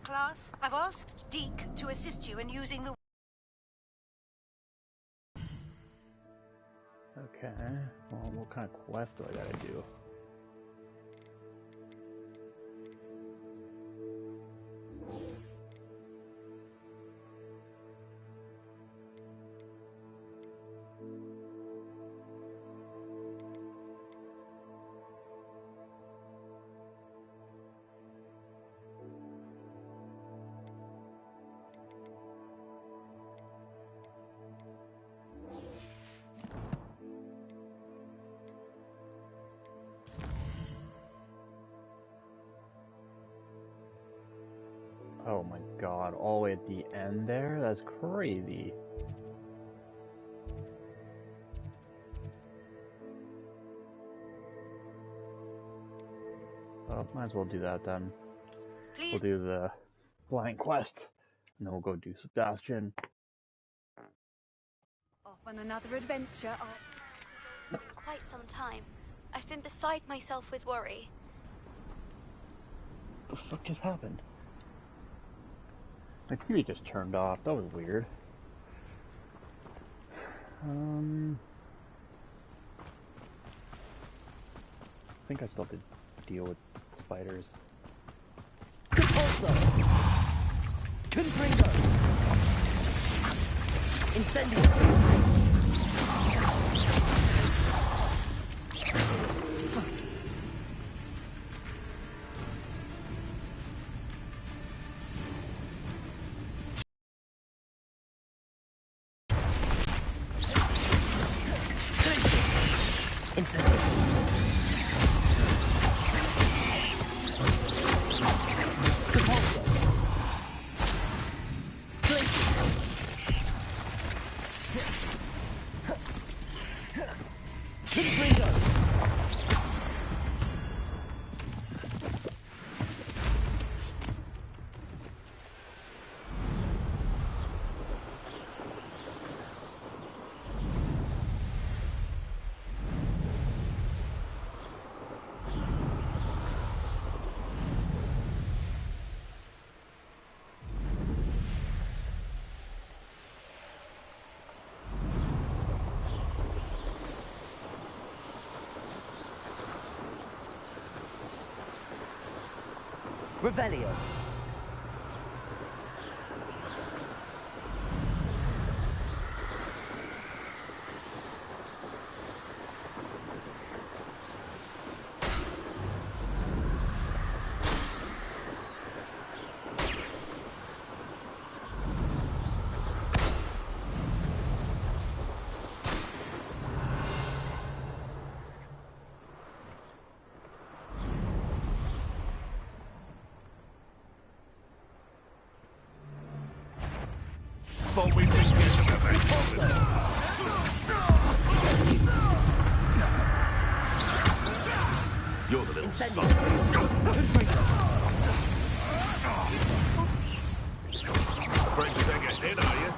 class. I've asked Deke to assist you in using the... Okay, well, what kind of quest do I gotta do? Oh my god, all the way at the end there? That's crazy. Oh, might as well do that then. Please. We'll do the blind quest, and then we'll go do Sebastian. Off on another adventure. For quite some time, I've been beside myself with worry. What the fuck just happened? My TV just turned off. That was weird. I think I still have to deal with spiders. Also, Confringo. Incendio. Revelio. You're the little son. Afraid to take a hit, are you?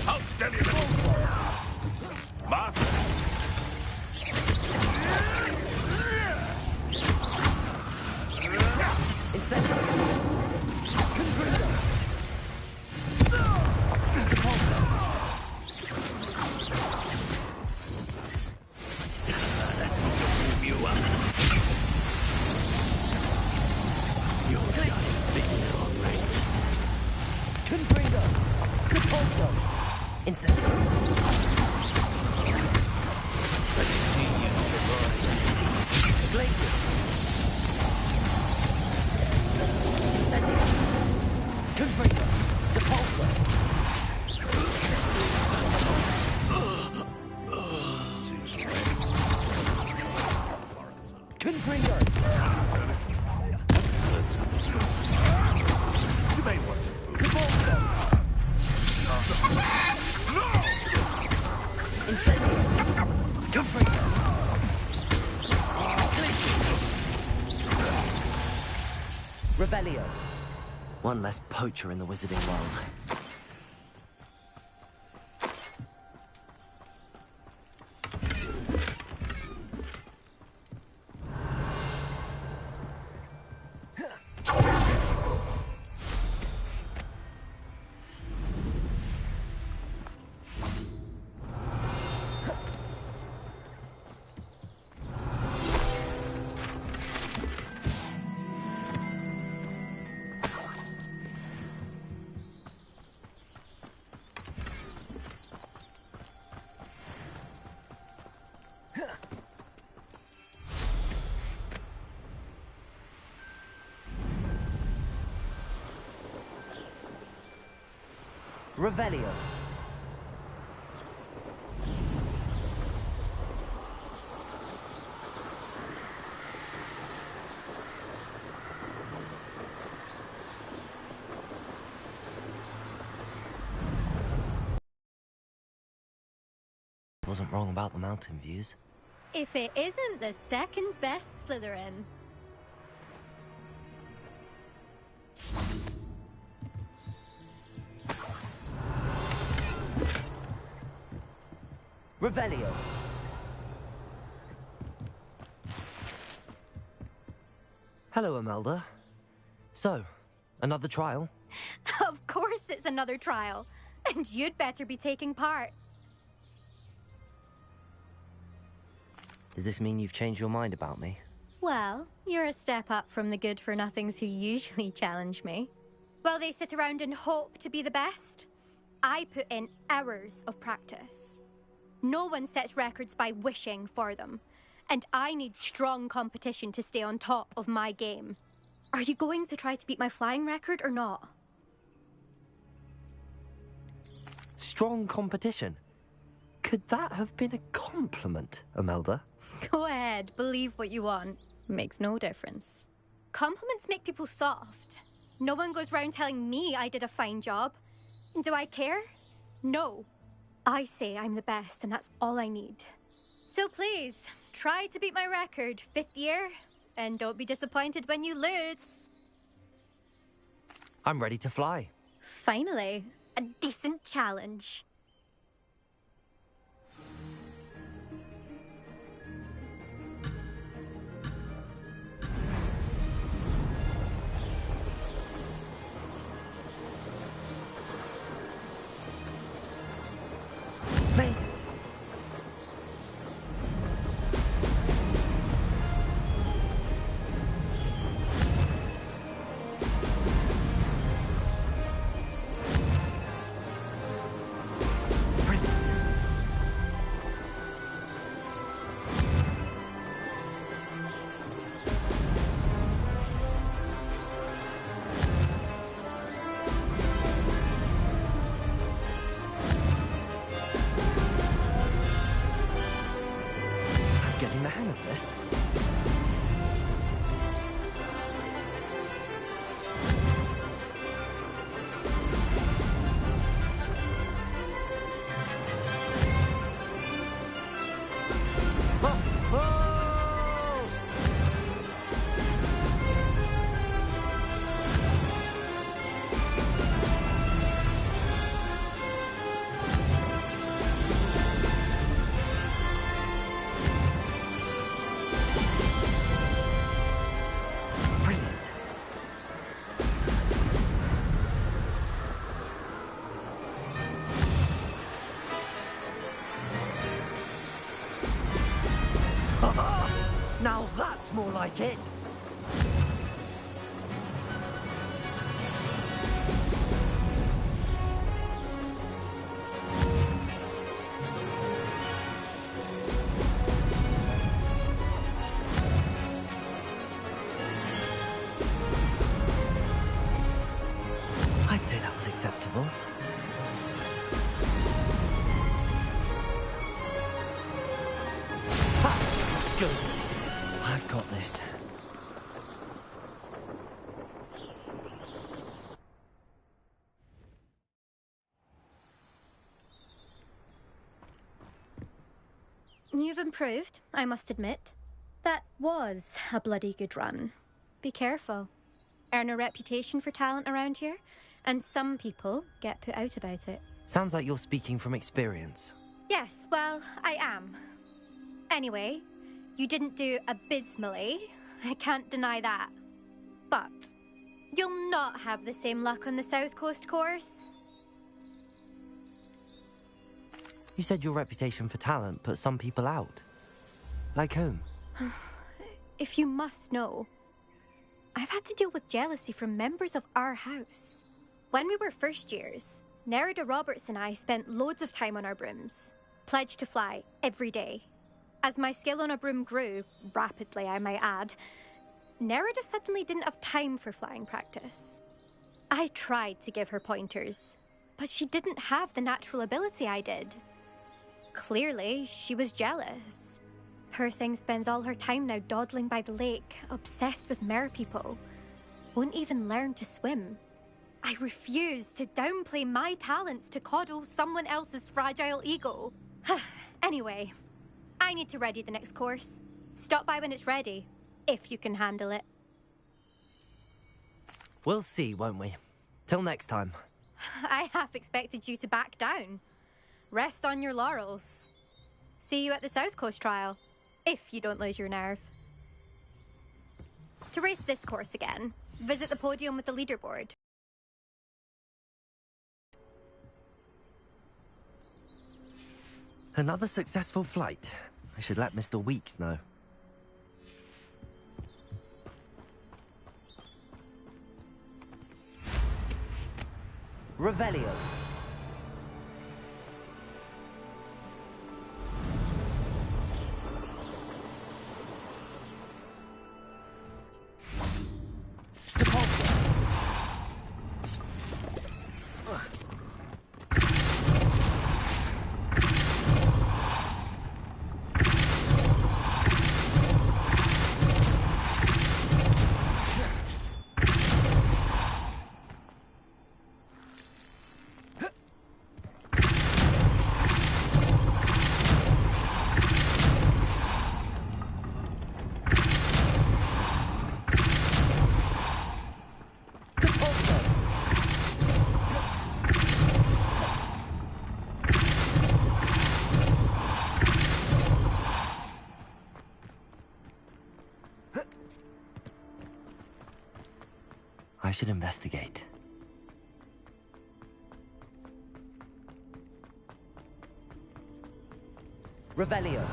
I'll stem you, little master. Incendio. Revelio. One less poacher in the wizarding world. Revelio. Wasn't wrong about the mountain views. If it isn't the second best Slytherin. Revelio. Hello, Imelda. So, another trial? Of course it's another trial. And you'd better be taking part. Does this mean you've changed your mind about me? Well, you're a step up from the good-for-nothings who usually challenge me. While they sit around and hope to be the best, I put in hours of practice. No one sets records by wishing for them, and I need strong competition to stay on top of my game. Are you going to try to beat my flying record or not? Strong competition? Could that have been a compliment, Imelda? Go ahead, believe what you want. Makes no difference. Compliments make people soft. No one goes round telling me I did a fine job. Do I care? No. I say I'm the best, and that's all I need. So please, try to beat my record, 5th year, and don't be disappointed when you lose. I'm ready to fly. Finally, a decent challenge. Made it. Brilliant. I'm getting the hang of this. Oh, oh! Brilliant. Now that's more like it. I'd say that was acceptable. Ha! Good. I've got this. You've improved, I must admit. That was a bloody good run. Be careful. Earn a reputation for talent around here, and some people get put out about it. Sounds like you're speaking from experience. Yes, well, I am. Anyway, you didn't do abysmally. I can't deny that. But you'll not have the same luck on the South Coast course. You said your reputation for talent put some people out. Like whom? If you must know, I've had to deal with jealousy from members of our house. When we were first years, Nerida Roberts and I spent loads of time on our brooms, pledged to fly every day. As my skill on a broom grew, rapidly I might add, Nerida suddenly didn't have time for flying practice. I tried to give her pointers, but she didn't have the natural ability I did. Clearly, she was jealous. Poor thing spends all her time now dawdling by the lake, obsessed with merpeople. Won't even learn to swim. I refuse to downplay my talents to coddle someone else's fragile ego. Anyway, I need to ready the next course. Stop by when it's ready, if you can handle it. We'll see, won't we? Till next time. I half expected you to back down. Rest on your laurels. See you at the South Coast trial, if you don't lose your nerve. To race this course again, visit the podium with the leaderboard. Another successful flight. I should let Mr. Weeks know. Revelio. I should investigate. Revelio.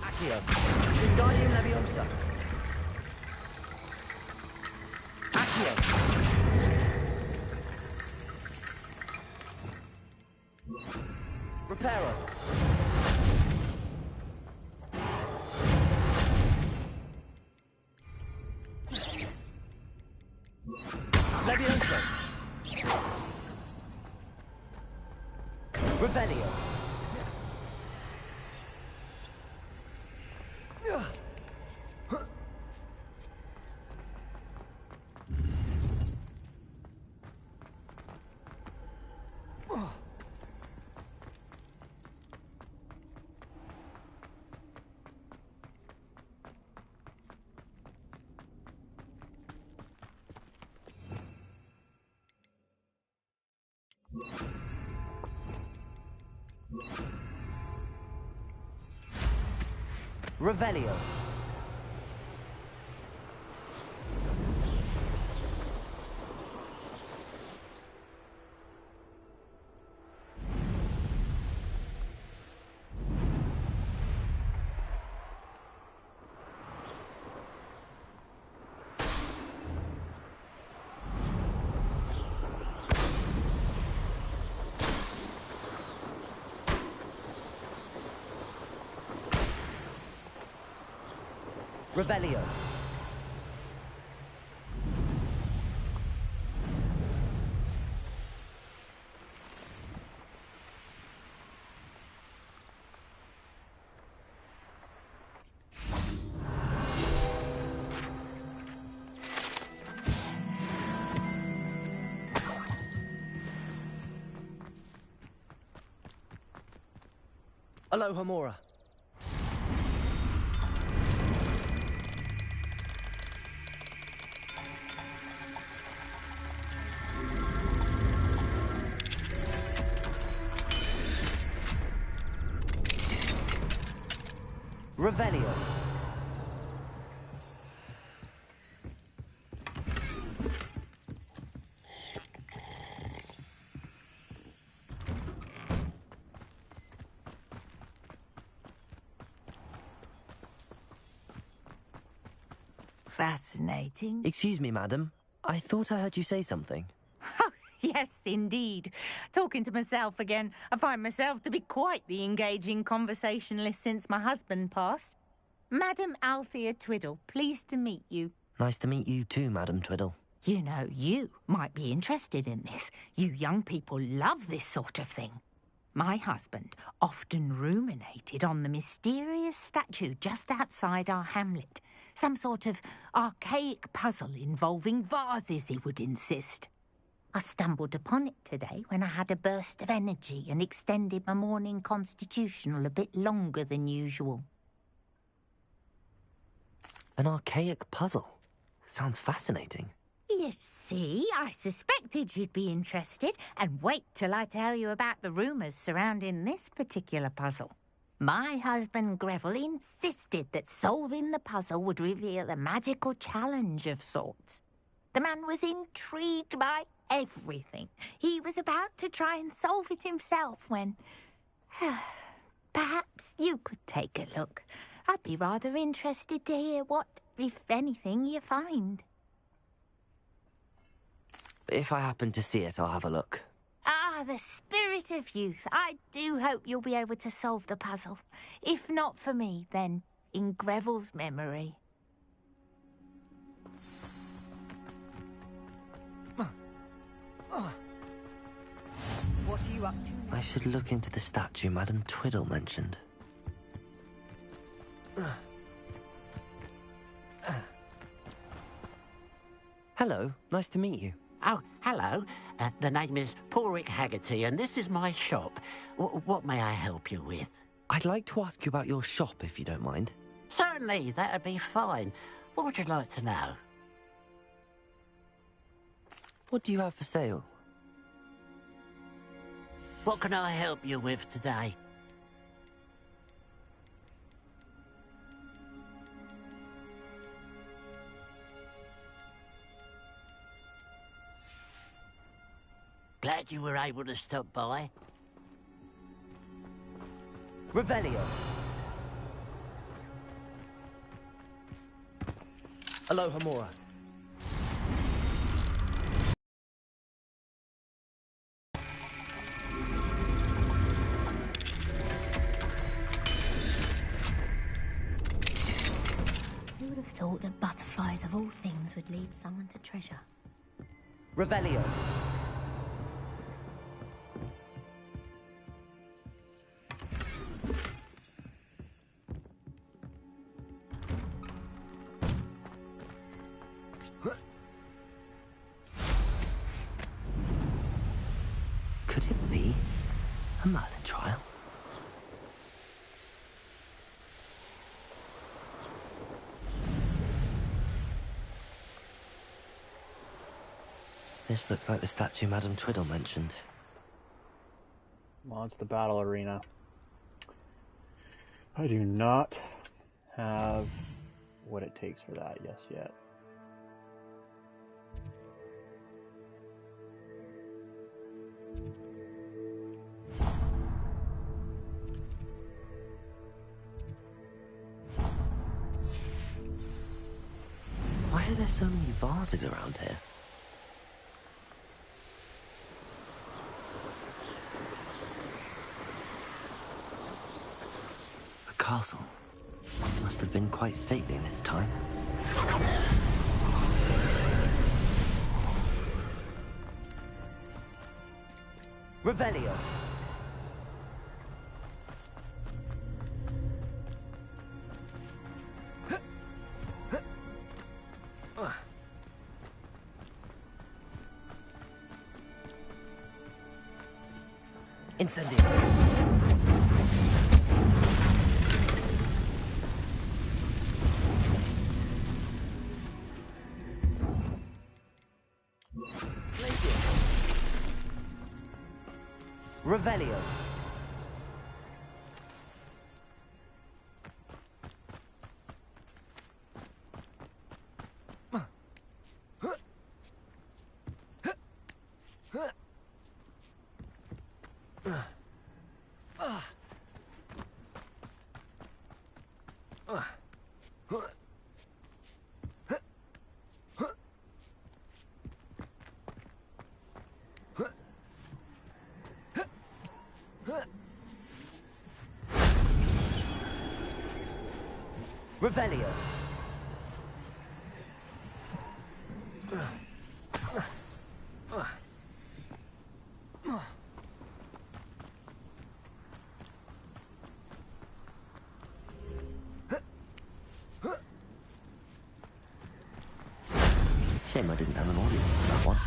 Accio. Wingardium Leviosa. Accio. Reparo. Leviosa. Revelio. Revelio. Revelio. Aloha Mora. Revelio. Fascinating. Excuse me, madam. I thought I heard you say something. Yes, indeed. Talking to myself again. I find myself to be quite the engaging conversationalist since my husband passed. Madam Althea Twiddle, pleased to meet you. Nice to meet you too, Madam Twiddle. You know, you might be interested in this. You young people love this sort of thing. My husband often ruminated on the mysterious statue just outside our hamlet. Some sort of archaic puzzle involving vases, he would insist. I stumbled upon it today when I had a burst of energy and extended my morning constitutional a bit longer than usual. An archaic puzzle. Sounds fascinating. You see, I suspected you'd be interested, and wait till I tell you about the rumours surrounding this particular puzzle. My husband Greville insisted that solving the puzzle would reveal a magical challenge of sorts. The man was intrigued by everything. He was about to try and solve it himself when... Perhaps you could take a look. I'd be rather interested to hear what, if anything, you find. If I happen to see it, I'll have a look. Ah, the spirit of youth. I do hope you'll be able to solve the puzzle. If not for me, then in Greville's memory. What are you up to now? I should look into the statue Madam Twiddle mentioned. Hello, nice to meet you. Oh, hello. The name is Porrick Haggerty, and this is my shop. What may I help you with? I'd like to ask you about your shop, if you don't mind. Certainly, that'd be fine. What would you like to know? What do you have for sale? What can I help you with today? Glad you were able to stop by. Revelio. Aloha Mora. Who would have thought that butterflies of all things would lead someone to treasure? Revelio. Could it be a Merlin trial? This looks like the statue Madam Twiddle mentioned. Well, it's the battle arena. I do not have what it takes for that yet. Why are there so many vases around here? A castle. Must have been quite stately in its time. Revelio. Incendio. Revelio. Revelio. Shame I didn't have an audience for that one.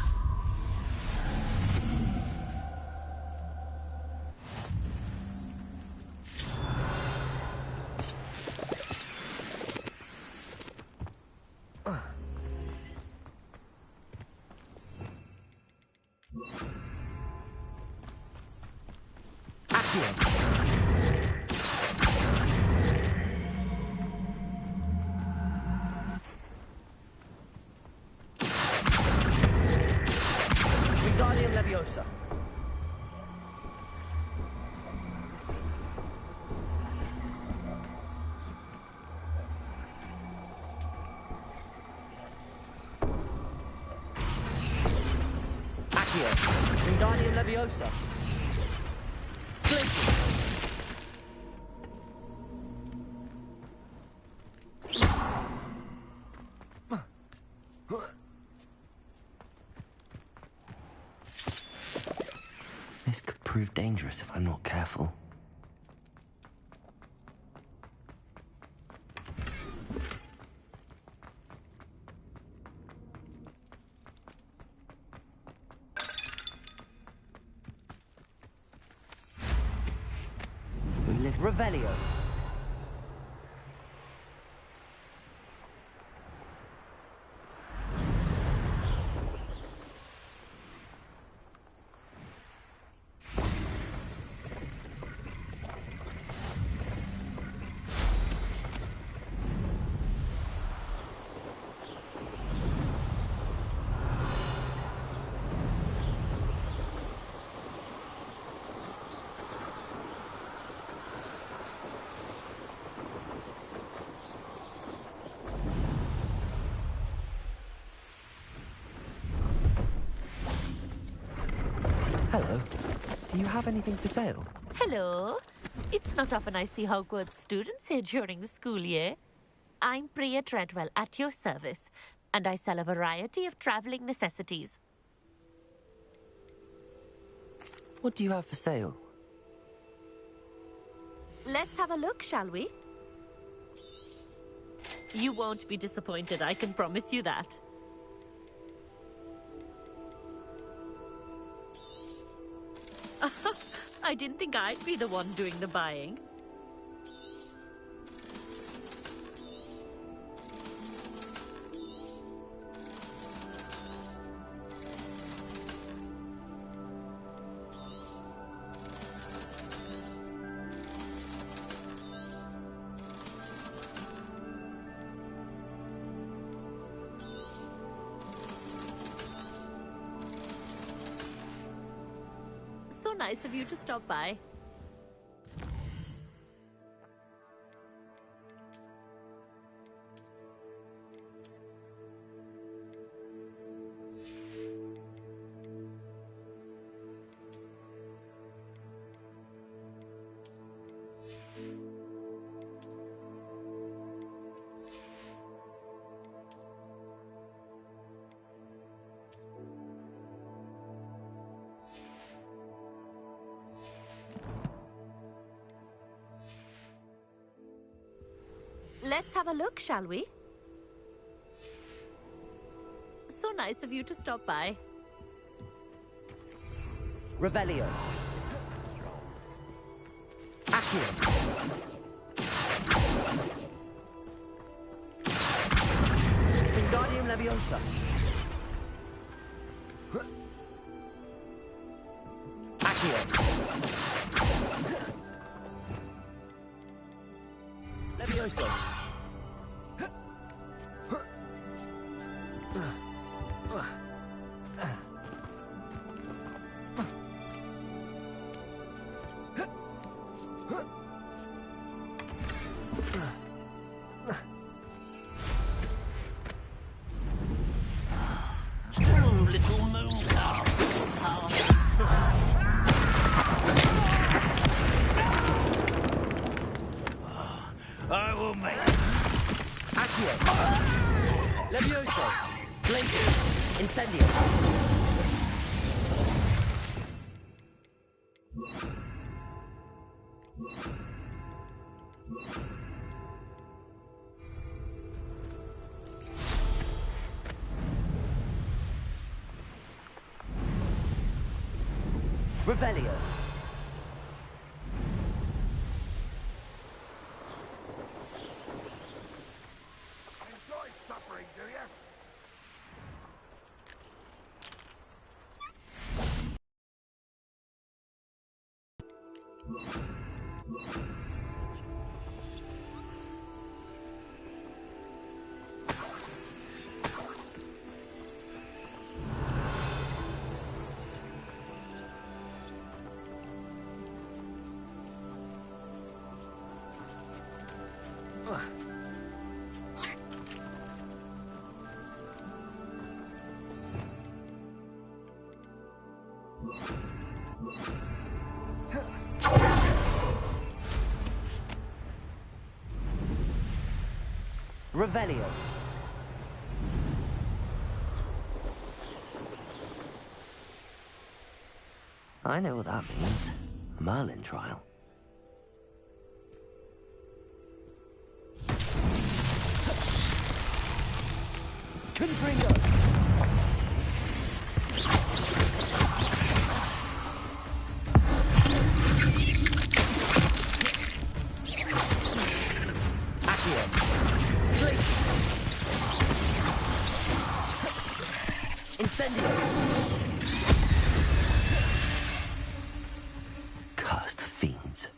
Wingardium Leviosa. Accio. Wingardium Leviosa. Glacier. This could prove dangerous if I'm not careful. We live Revelio. Hello. Do you have anything for sale? Hello. It's not often I see Hogwarts students here during the school year. I'm Priya Treadwell at your service, and I sell a variety of travelling necessities. What do you have for sale? Let's have a look, shall we? You won't be disappointed, I can promise you that. I didn't think I'd be the one doing the buying. So nice of you to stop by. Let's have a look, shall we? So nice of you to stop by. Revelio. Accio. Wingardium Leviosa. Accio. Leviosa. Levioso! Glacier! Incendio! Revelio. Enjoy suffering, do you? Revelio. I know what that means. Merlin trial. Confringo! Accio! Glacier! Incendio! Cursed fiends.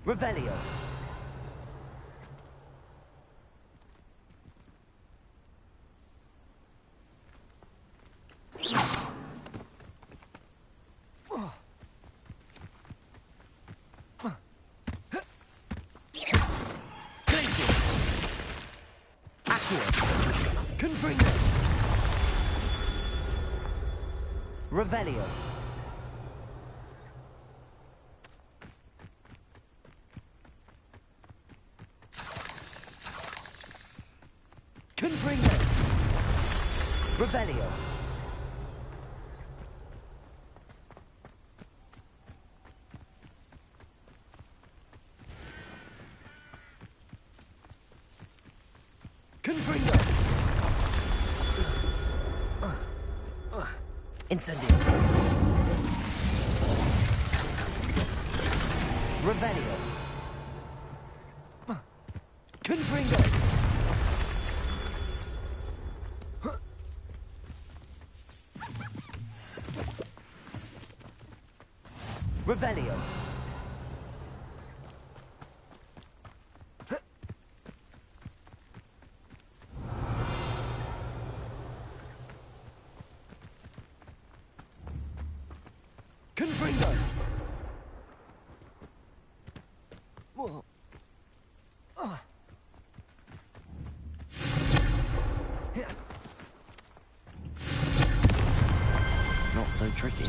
Revelio. Glacier. Accio. Confringo. Revelio. Confringo. Revelio. Confringo. Incendio. Revelio. Confringo. Revelio. Confringo. Whoa. Not so tricky.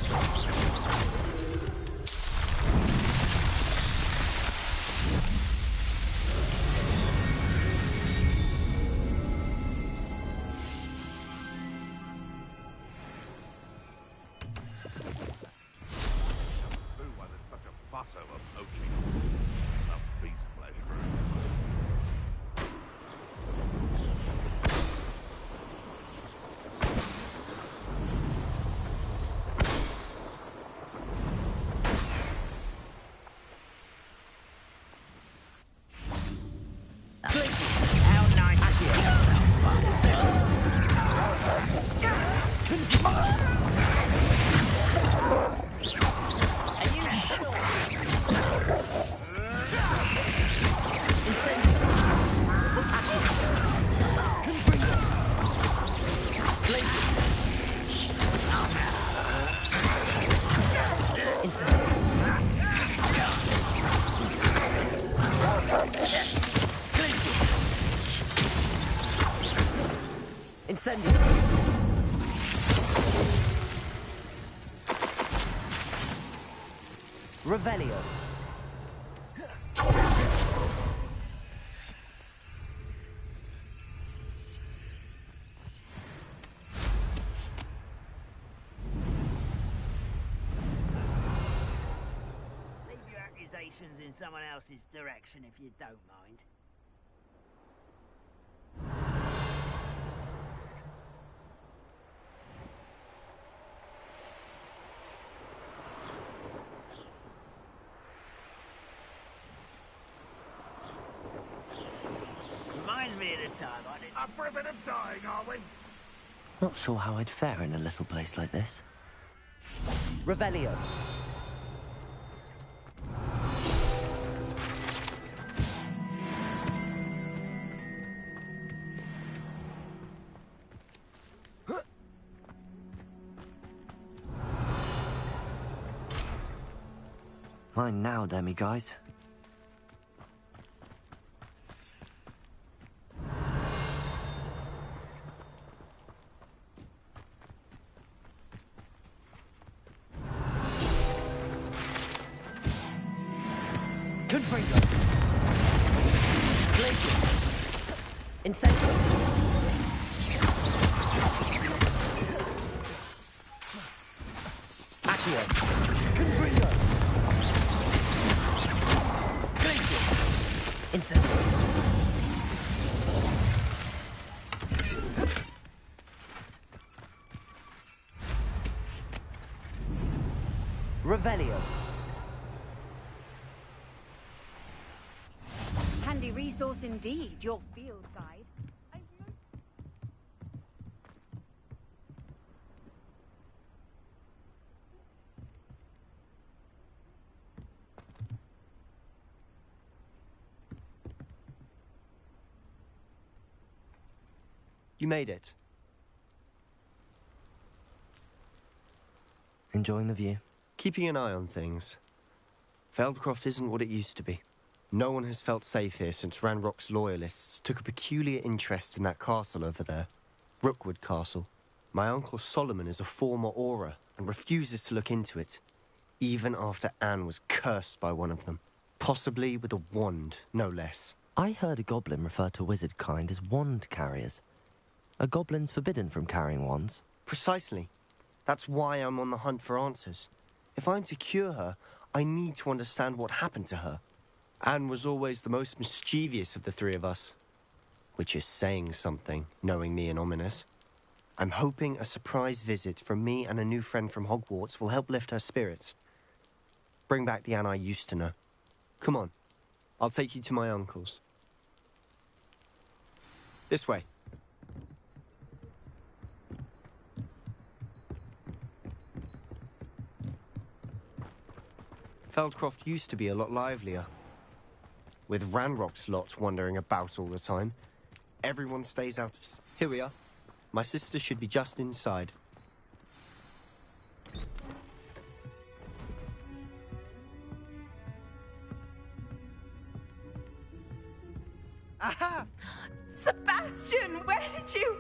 Why there's such a fuss over poaching? Some beast flesh room. How nice. Are you sure? Incendio. Confringo. Glacier. Incendio. Incendio. Revelio. directions in someone else's direction, if you don't mind. Reminds me of the time I did. Up for a bit of dying, are we? Not sure how I'd fare in a little place like this. Revelio. Mine now, demi guys. Confringo. Glacier. Incendio. Accio. Confringo. Glacier. Incendio. Revelio. Handy resource indeed, your field guide. You made it. Enjoying the view? Keeping an eye on things. Feldcroft isn't what it used to be. No one has felt safe here since Ranrock's loyalists took a peculiar interest in that castle over there. Rookwood Castle. My uncle Solomon is a former Auror and refuses to look into it, even after Anne was cursed by one of them. Possibly with a wand, no less. I heard a goblin refer to wizard kind as wand carriers. Are goblins forbidden from carrying wands? Precisely. That's why I'm on the hunt for answers. If I'm to cure her, I need to understand what happened to her. Anne was always the most mischievous of the three of us. Which is saying something, knowing me and Ominous. I'm hoping a surprise visit from me and a new friend from Hogwarts will help lift her spirits. Bring back the Anne I used to know. Come on, I'll take you to my uncle's. This way. Feldcroft used to be a lot livelier. With Ranrock's lot wandering about all the time. Everyone stays out of... Here we are. My sister should be just inside. Aha! Sebastian, where did you...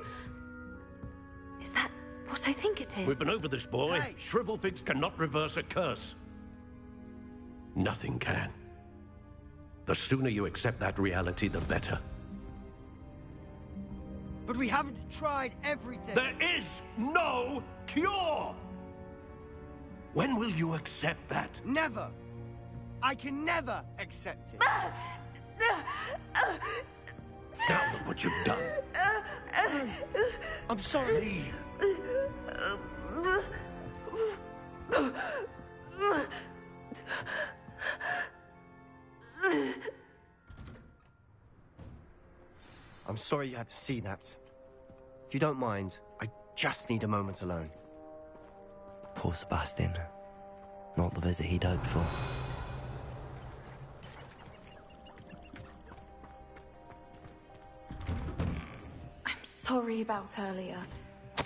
Is that what I think it is? We've been over this, boy. Hey. Shrivelfigs cannot reverse a curse. Nothing can. The sooner you accept that reality, the better. But we haven't tried everything. There is no cure! When will you accept that? Never. I can never accept it. Now look what you've done. I'm sorry. I'm sorry you had to see that. If you don't mind, I just need a moment alone. Poor Sebastian. Not the visit he'd hoped for. I'm sorry about earlier.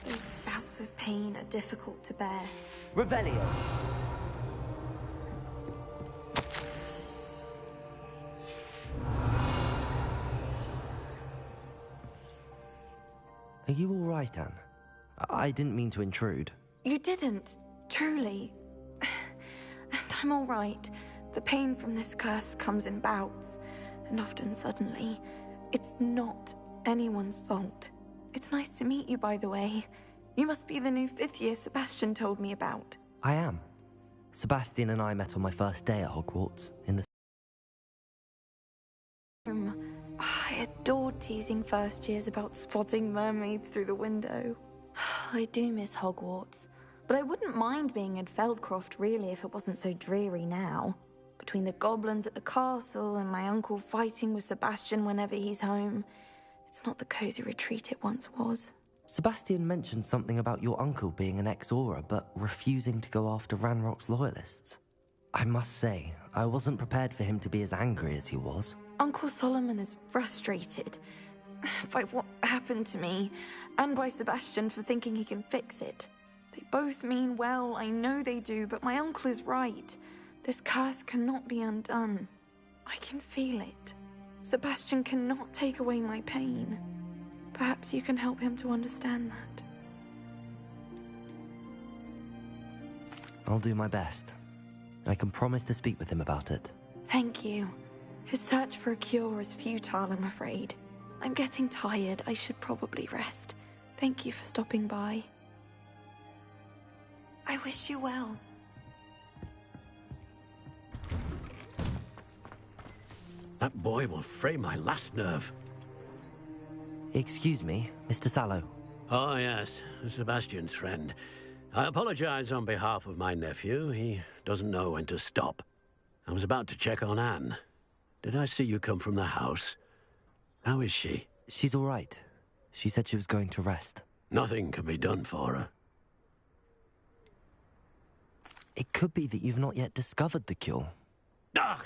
Those bouts of pain are difficult to bear. Revelio. Are you all right, Anne? I didn't mean to intrude. You didn't, truly. And I'm all right. The pain from this curse comes in bouts, and often suddenly. It's not anyone's fault. It's nice to meet you, by the way. You must be the new 5th year Sebastian told me about. I am. Sebastian and I met on my first day at Hogwarts, in the teasing first years about spotting mermaids through the window. I do miss Hogwarts, but I wouldn't mind being in Feldcroft really if it wasn't so dreary now. Between the goblins at the castle and my uncle fighting with Sebastian whenever he's home, it's not the cosy retreat it once was. Sebastian mentioned something about your uncle being an ex-Auror, but refusing to go after Ranrock's loyalists. I must say, I wasn't prepared for him to be as angry as he was. Uncle Solomon is frustrated by what happened to me, and by Sebastian for thinking he can fix it. They both mean well, I know they do, but my uncle is right. This curse cannot be undone. I can feel it. Sebastian cannot take away my pain. Perhaps you can help him to understand that. I'll do my best. I can promise to speak with him about it. Thank you. His search for a cure is futile, I'm afraid. I'm getting tired. I should probably rest. Thank you for stopping by. I wish you well. That boy will fray my last nerve. Excuse me, Mr. Sallow. Oh, yes, Sebastian's friend. I apologize on behalf of my nephew. He doesn't know when to stop. I was about to check on Anne. Did I see you come from the house? How is she? She's all right. She said she was going to rest. Nothing can be done for her. It could be that you've not yet discovered the cure. Ah,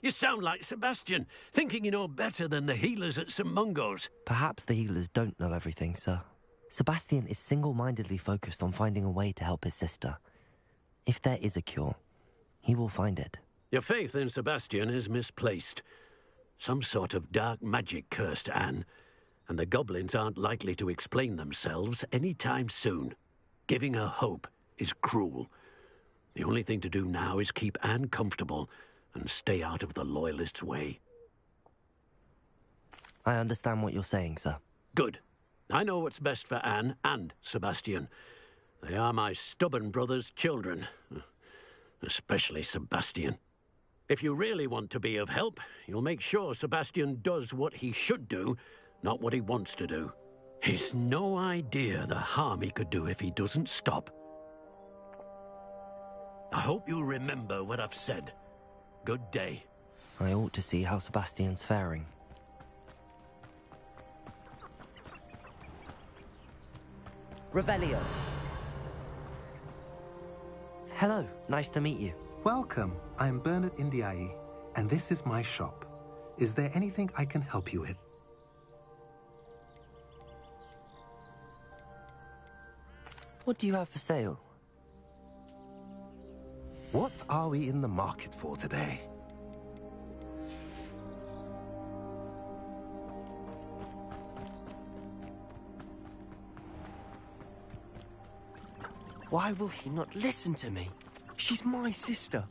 you sound like Sebastian, thinking you know better than the healers at St. Mungo's. Perhaps the healers don't know everything, sir. Sebastian is single-mindedly focused on finding a way to help his sister. If there is a cure, he will find it. Your faith in Sebastian is misplaced. Some sort of dark magic cursed Anne, and the goblins aren't likely to explain themselves any time soon. Giving her hope is cruel. The only thing to do now is keep Anne comfortable and stay out of the Loyalists' way. I understand what you're saying, sir. Good. I know what's best for Anne and Sebastian. They are my stubborn brother's children. Especially Sebastian. If you really want to be of help, you'll make sure Sebastian does what he should do, not what he wants to do. He's no idea the harm he could do if he doesn't stop. I hope you'll remember what I've said. Good day. I ought to see how Sebastian's faring. Revelio. Hello, nice to meet you. Welcome. I'm Bernard Indiaye, and this is my shop. Is there anything I can help you with? What do you have for sale? What are we in the market for today? Why will he not listen to me? She's my sister.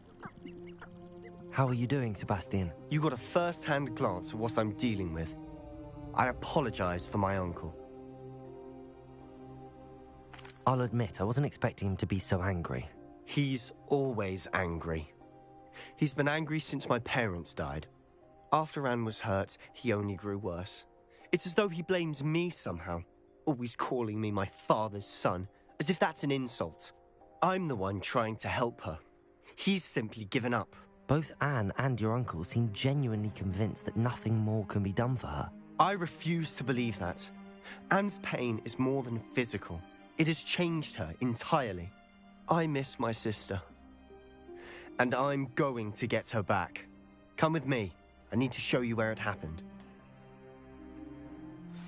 How are you doing, Sebastian? You got a first-hand glance at what I'm dealing with. I apologize for my uncle. I'll admit, I wasn't expecting him to be so angry. He's always angry. He's been angry since my parents died. After Anne was hurt, he only grew worse. It's as though he blames me somehow, always calling me my father's son, as if that's an insult. I'm the one trying to help her. He's simply given up. Both Anne and your uncle seem genuinely convinced that nothing more can be done for her. I refuse to believe that. Anne's pain is more than physical. It has changed her entirely. I miss my sister. And I'm going to get her back. Come with me. I need to show you where it happened.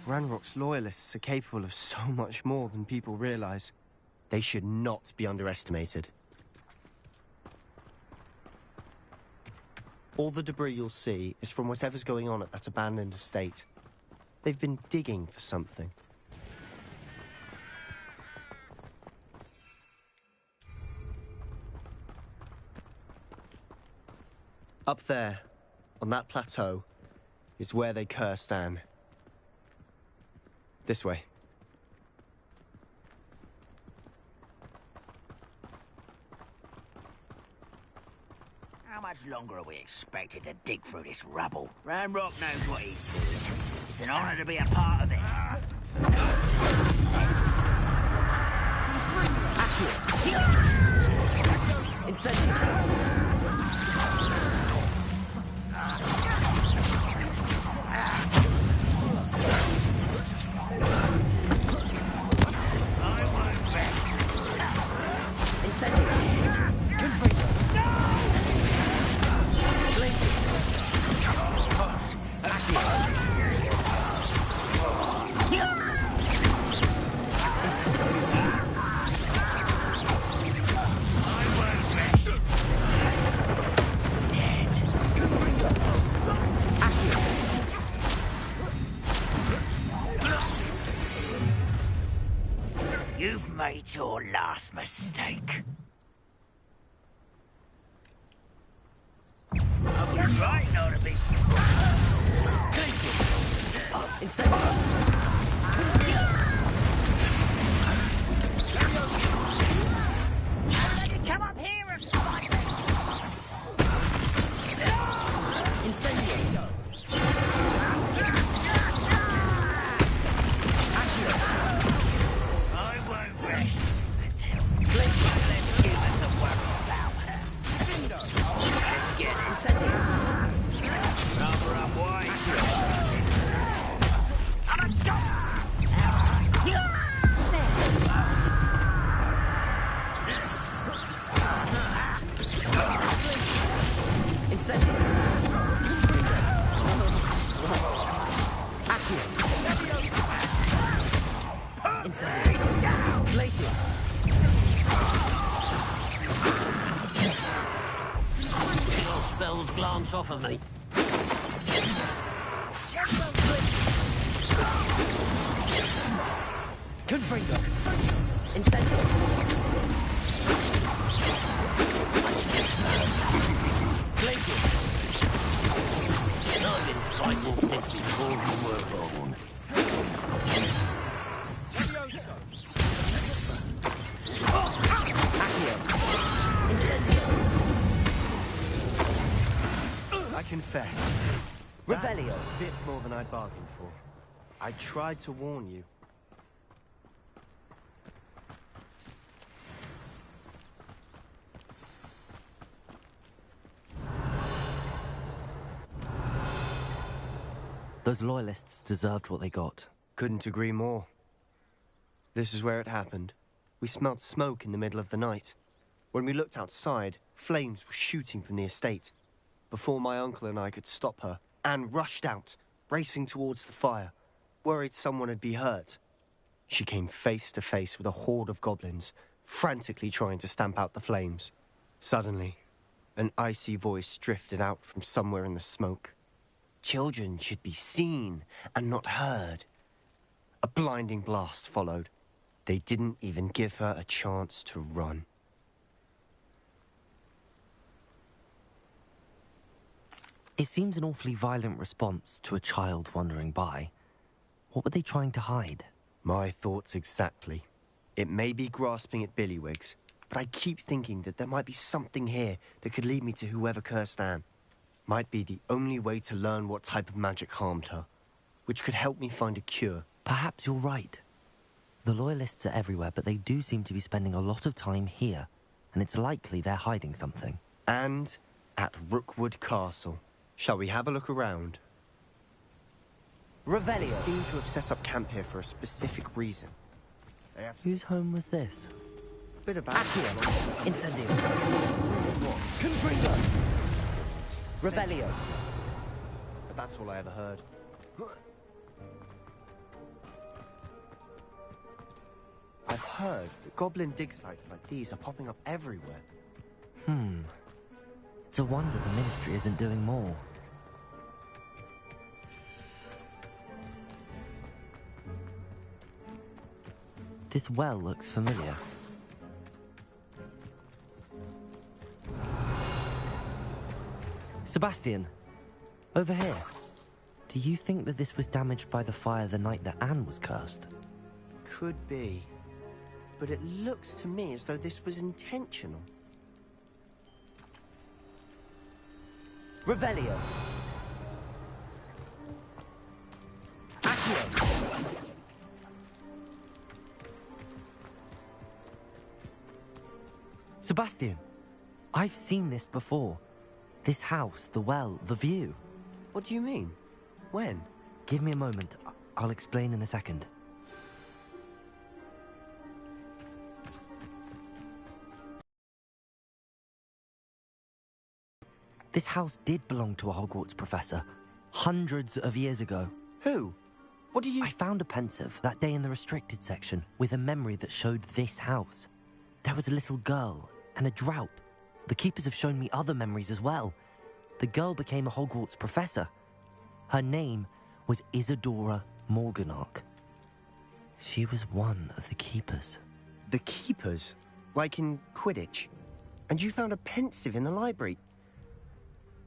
Ranrock's loyalists are capable of so much more than people realize. They should not be underestimated. All the debris you'll see is from whatever's going on at that abandoned estate. They've been digging for something. Up there, on that plateau, is where they cursed Anne. This way. How much longer are we expected to dig through this rubble? Ranrock knows what he's doing. It's an honor to be a part of it. Incendio. You've made your last mistake. I was right not to be... Come up here and fight me! Incendio. I won't rest until Let's give us a worry about her. Let's get Incendio. Cover up wide. I'm a dog! Incendio. Incendio. Glaciers. Your spells glance off of me. Confringo. Incendio. Glaciers. I've been fighting since before you were born. I confess. Revelio. That bits more than I'd bargained for. I tried to warn you. Those loyalists deserved what they got. Couldn't agree more. This is where it happened. We smelled smoke in the middle of the night. When we looked outside, flames were shooting from the estate. Before my uncle and I could stop her, Anne rushed out, racing towards the fire, worried someone had been hurt. She came face to face with a horde of goblins, frantically trying to stamp out the flames. Suddenly, an icy voice drifted out from somewhere in the smoke. Children should be seen and not heard. A blinding blast followed. They didn't even give her a chance to run. It seems an awfully violent response to a child wandering by. What were they trying to hide? My thoughts exactly. It may be grasping at Billywigs, but I keep thinking that there might be something here that could lead me to whoever cursed Anne. Might be the only way to learn what type of magic harmed her, which could help me find a cure. Perhaps you're right. The Loyalists are everywhere, but they do seem to be spending a lot of time here, and it's likely they're hiding something. And at Rookwood Castle. Shall we have a look around? Revelio. They seem to have set up camp here for a specific reason. Whose home was this? Bit about Incendio. Confringo. Revelio. But that's all I ever heard. I've heard that goblin dig sites like these are popping up everywhere. It's a wonder the Ministry isn't doing more. This well looks familiar. Sebastian, over here. Do you think that this was damaged by the fire the night that Anne was cursed? Could be. But it looks to me as though this was intentional. Revelio. Sebastian, I've seen this before. This house, the well, the view. What do you mean? When? Give me a moment. I'll explain in a second. This house did belong to a Hogwarts professor, hundreds of years ago. Who? What do you... I found a pensive that day in the restricted section with a memory that showed this house. There was a little girl and a drought. The keepers have shown me other memories as well. The girl became a Hogwarts professor. Her name was Isadora Morganach. She was one of the keepers. The keepers? Like in Quidditch? And you found a pensive in the library?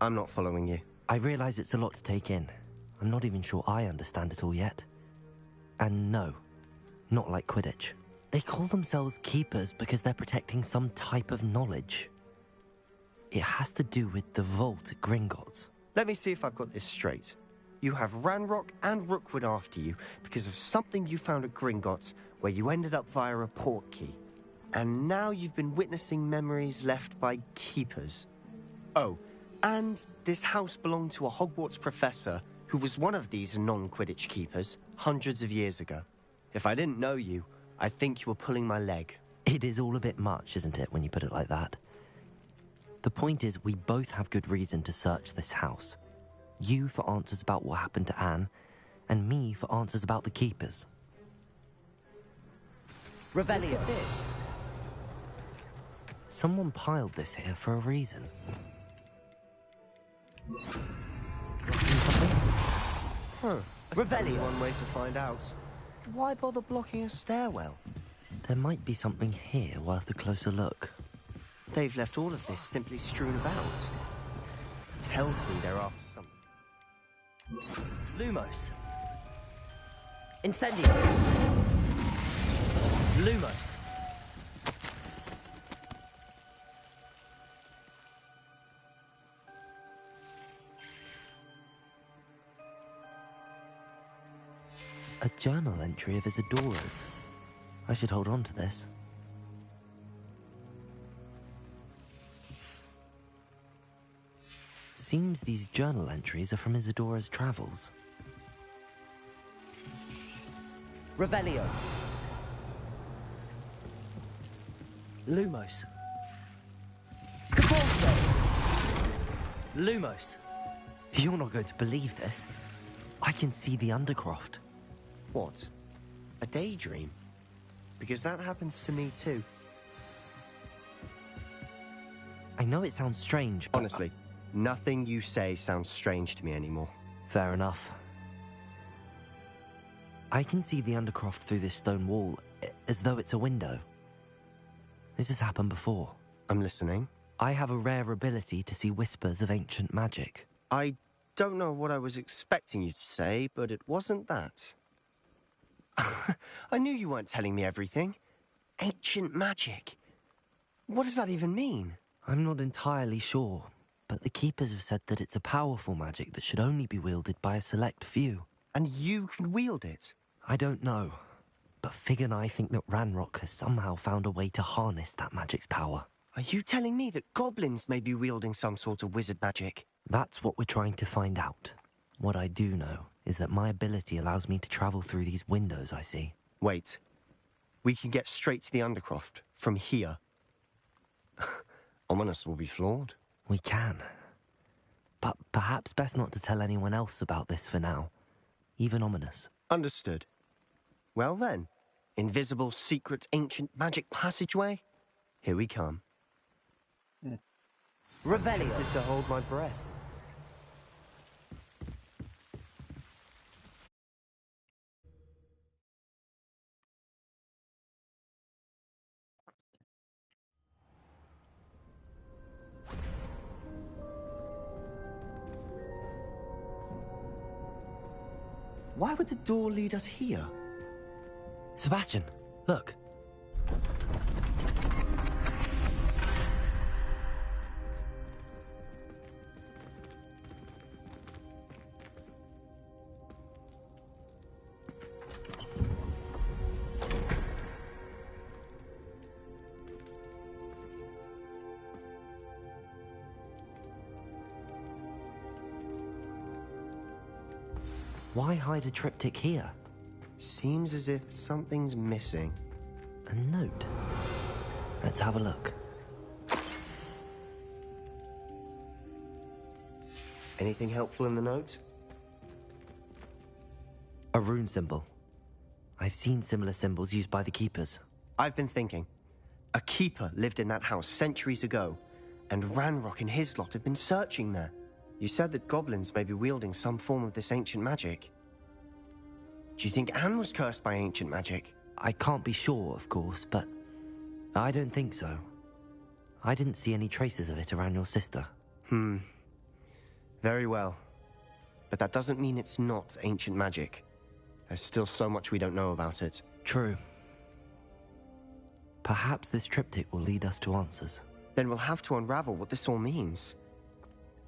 I'm not following you. I realize it's a lot to take in. I'm not even sure I understand it all yet. And no, not like Quidditch. They call themselves keepers because they're protecting some type of knowledge. It has to do with the vault at Gringotts. Let me see if I've got this straight. You have Ranrock and Rookwood after you because of something you found at Gringotts where you ended up via a port key. And now you've been witnessing memories left by keepers. Oh, and this house belonged to a Hogwarts professor who was one of these non-Quidditch keepers hundreds of years ago. If I didn't know you, I think you were pulling my leg. It is all a bit much, isn't it, when you put it like that? The point is, we both have good reason to search this house. You for answers about what happened to Anne, and me for answers about the keepers. Revelio. Look at this. Someone piled this here for a reason. Huh. Revelio. One way to find out. Why bother blocking a stairwell? There might be something here worth a closer look. They've left all of this simply strewn about. Tells me they're after something. Lumos. Incendio. Lumos. A journal entry of Isadora's. I should hold on to this. Seems these journal entries are from Isadora's travels. Revelio. Lumos. Caporzo. Lumos. You're not going to believe this. I can see the Undercroft. What? A daydream? Because that happens to me too. I know it sounds strange, but... Honestly, nothing you say sounds strange to me anymore. Fair enough. I can see the Undercroft through this stone wall, as though it's a window. This has happened before. I'm listening. I have a rare ability to see whispers of ancient magic. I don't know what I was expecting you to say, but it wasn't that. I knew you weren't telling me everything. Ancient magic. What does that even mean? I'm not entirely sure, but the Keepers have said that it's a powerful magic that should only be wielded by a select few. And you can wield it? I don't know, but Fig and I think that Ranrock has somehow found a way to harness that magic's power. Are you telling me that goblins may be wielding some sort of wizard magic? That's what we're trying to find out. What I do know is that my ability allows me to travel through these windows I see. Wait. We can get straight to the Undercroft from here. Ominous will be flawed. We can. But perhaps best not to tell anyone else about this for now. Even Ominous. Understood. Well then, invisible, secret, ancient magic passageway? Here we come. Revelio. Tempted to hold my breath. Why would the door lead us here? Sebastian, look. Why hide a triptych here? Seems as if something's missing. A note. Let's have a look. Anything helpful in the note? A rune symbol. I've seen similar symbols used by the keepers. I've been thinking. A keeper lived in that house centuries ago, and Ranrock and his lot have been searching there. You said that goblins may be wielding some form of this ancient magic. Do you think Anne was cursed by ancient magic? I can't be sure, of course, but I don't think so. I didn't see any traces of it around your sister. Very well. But that doesn't mean it's not ancient magic. There's still so much we don't know about it. True. Perhaps this triptych will lead us to answers. Then we'll have to unravel what this all means.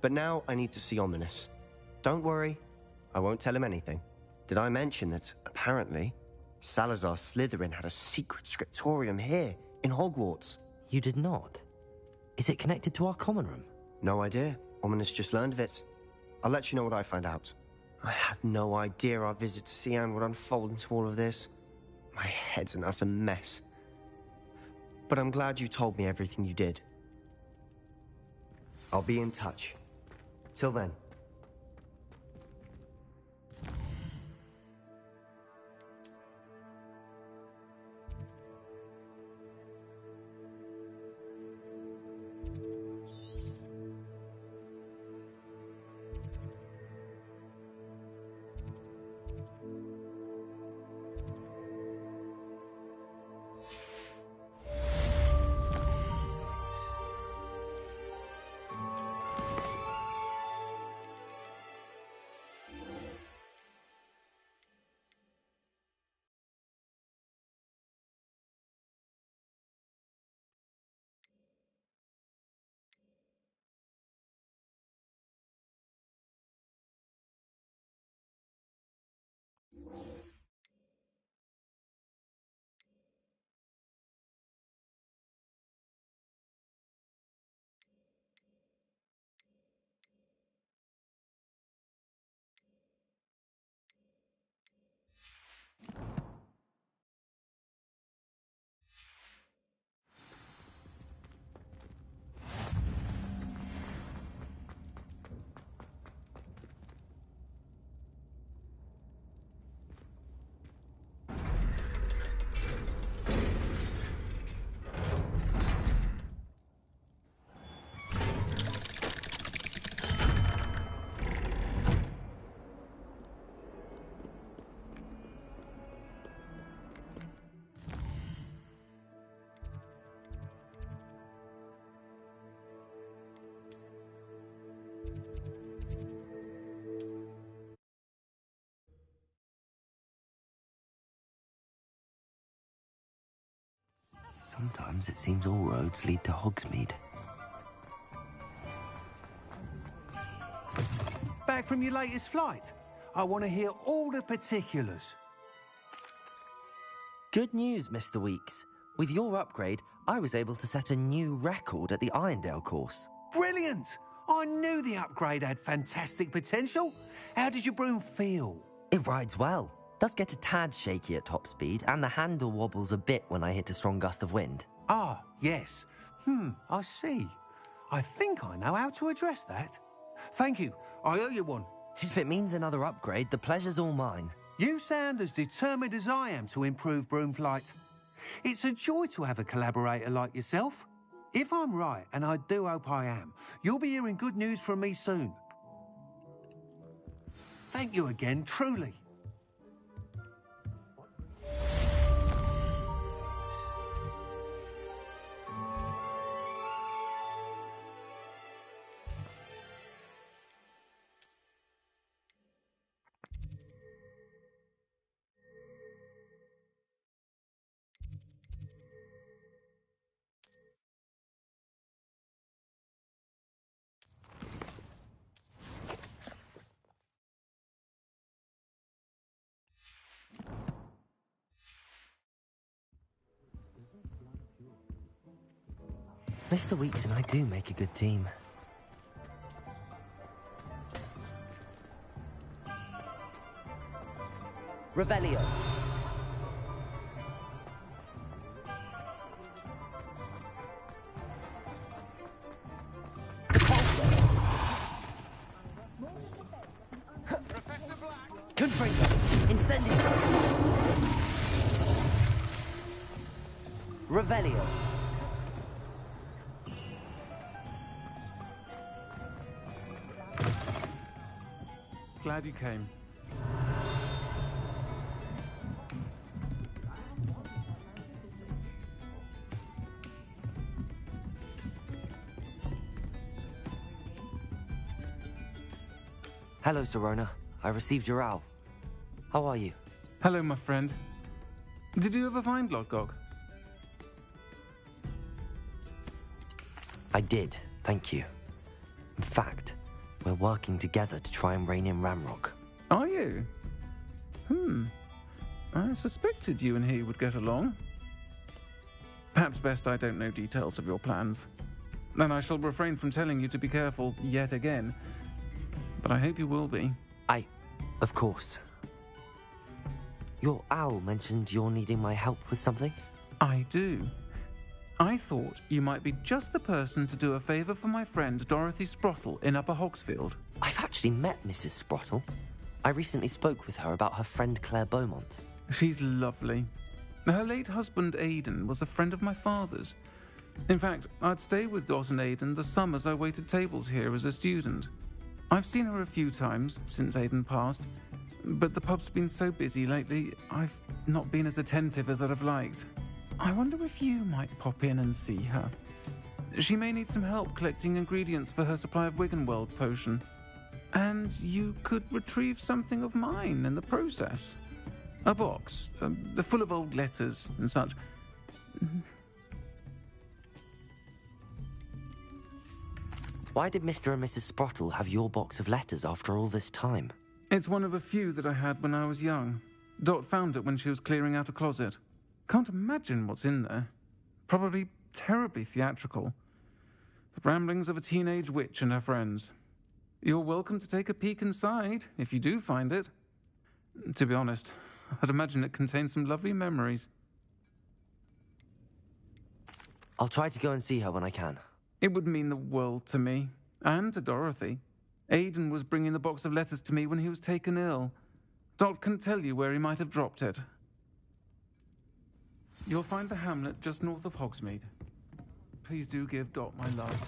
But now I need to see Ominous. Don't worry, I won't tell him anything. Did I mention that, apparently, Salazar Slytherin had a secret scriptorium here, in Hogwarts? You did not? Is it connected to our common room? No idea. Ominous just learned of it. I'll let you know what I find out. I had no idea our visit to see Anne would unfold into all of this. My head's an utter mess. But I'm glad you told me everything you did. I'll be in touch. Till then. Sometimes it seems all roads lead to Hogsmeade. Back from your latest flight? I want to hear all the particulars. Good news, Mr. Weeks. With your upgrade, I was able to set a new record at the Irondale course. Brilliant! I knew the upgrade had fantastic potential. How did your broom feel? It rides well. Does get a tad shaky at top speed, and the handle wobbles a bit when I hit a strong gust of wind. Ah, yes. I see. I think I know how to address that. Thank you. I owe you one. If it means another upgrade, the pleasure's all mine. You sound as determined as I am to improve broom flight. It's a joy to have a collaborator like yourself. If I'm right, and I do hope I am, you'll be hearing good news from me soon. Thank you again, truly. Mr. Weeks and I do make a good team. Revelio. Confringo. Incendio. Revelio. Glad you came. Hello, Serona. I received your owl. How are you? Hello, my friend. Did you ever find Lodgok? I did, thank you. In fact, we're working together to try and rein in Ramrock. Are you? I suspected you and he would get along. Perhaps best I don't know details of your plans. And I shall refrain from telling you to be careful yet again. But I hope you will be. Of course. Your owl mentioned you're needing my help with something? I do. I thought you might be just the person to do a favour for my friend Dorothy Sprottle in Upper Hogsfield. I've actually met Mrs. Sprottle. I recently spoke with her about her friend Claire Beaumont. She's lovely. Her late husband Aidan was a friend of my father's. In fact, I'd stay with Dot and Aidan the summers I waited tables here as a student. I've seen her a few times since Aidan passed, but the pub's been so busy lately, I've not been as attentive as I'd have liked. I wonder if you might pop in and see her. She may need some help collecting ingredients for her supply of Wiggenweld potion. And you could retrieve something of mine in the process. A box, full of old letters and such. Why did Mr. and Mrs. Sprottle have your box of letters after all this time? It's one of a few that I had when I was young. Dot found it when she was clearing out a closet. Can't imagine what's in there. Probably terribly theatrical. The ramblings of a teenage witch and her friends. You're welcome to take a peek inside, if you do find it. To be honest, I'd imagine it contains some lovely memories. I'll try to go and see her when I can. It would mean the world to me, and to Dorothy. Aidan was bringing the box of letters to me when he was taken ill. Dot can tell you where he might have dropped it. You'll find the hamlet just north of Hogsmeade. Please do give Dot my love.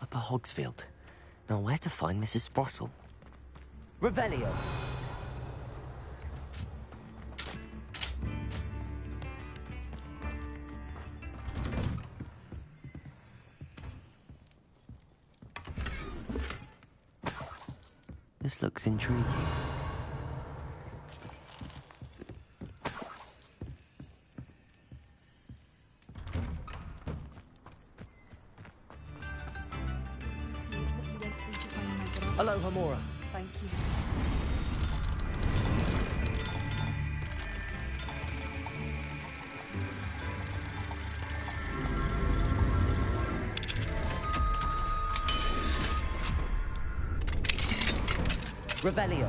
Upper Hogsfield. Now where to find Mrs. Sprottle? Revelio! This looks intriguing. Hello, Hamora. Thank you. Revelio.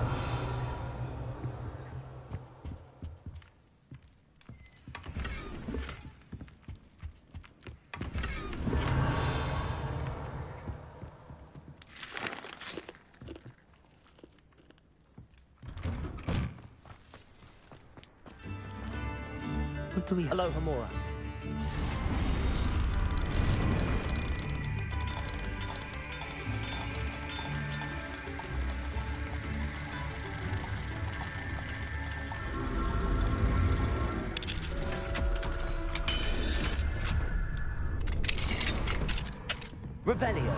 What do we... Hello, Hamora. Revelio.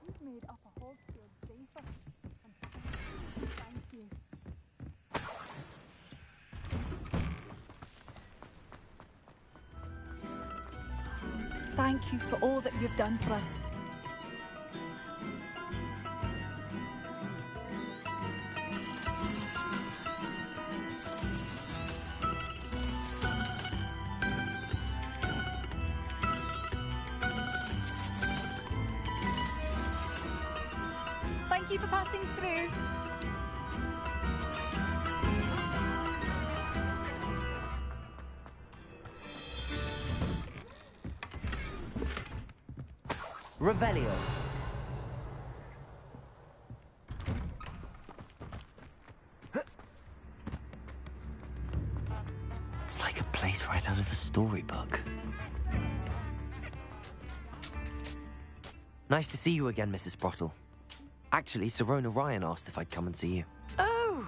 You've made up a Hogwarts safer. Thank you. Thank you for all that you've done for us. Thank you for passing through. Revelio. It's like a place right out of a storybook. Nice to see you again, Mrs. Sprottle. Actually, Sirona Ryan asked if I'd come and see you. Oh,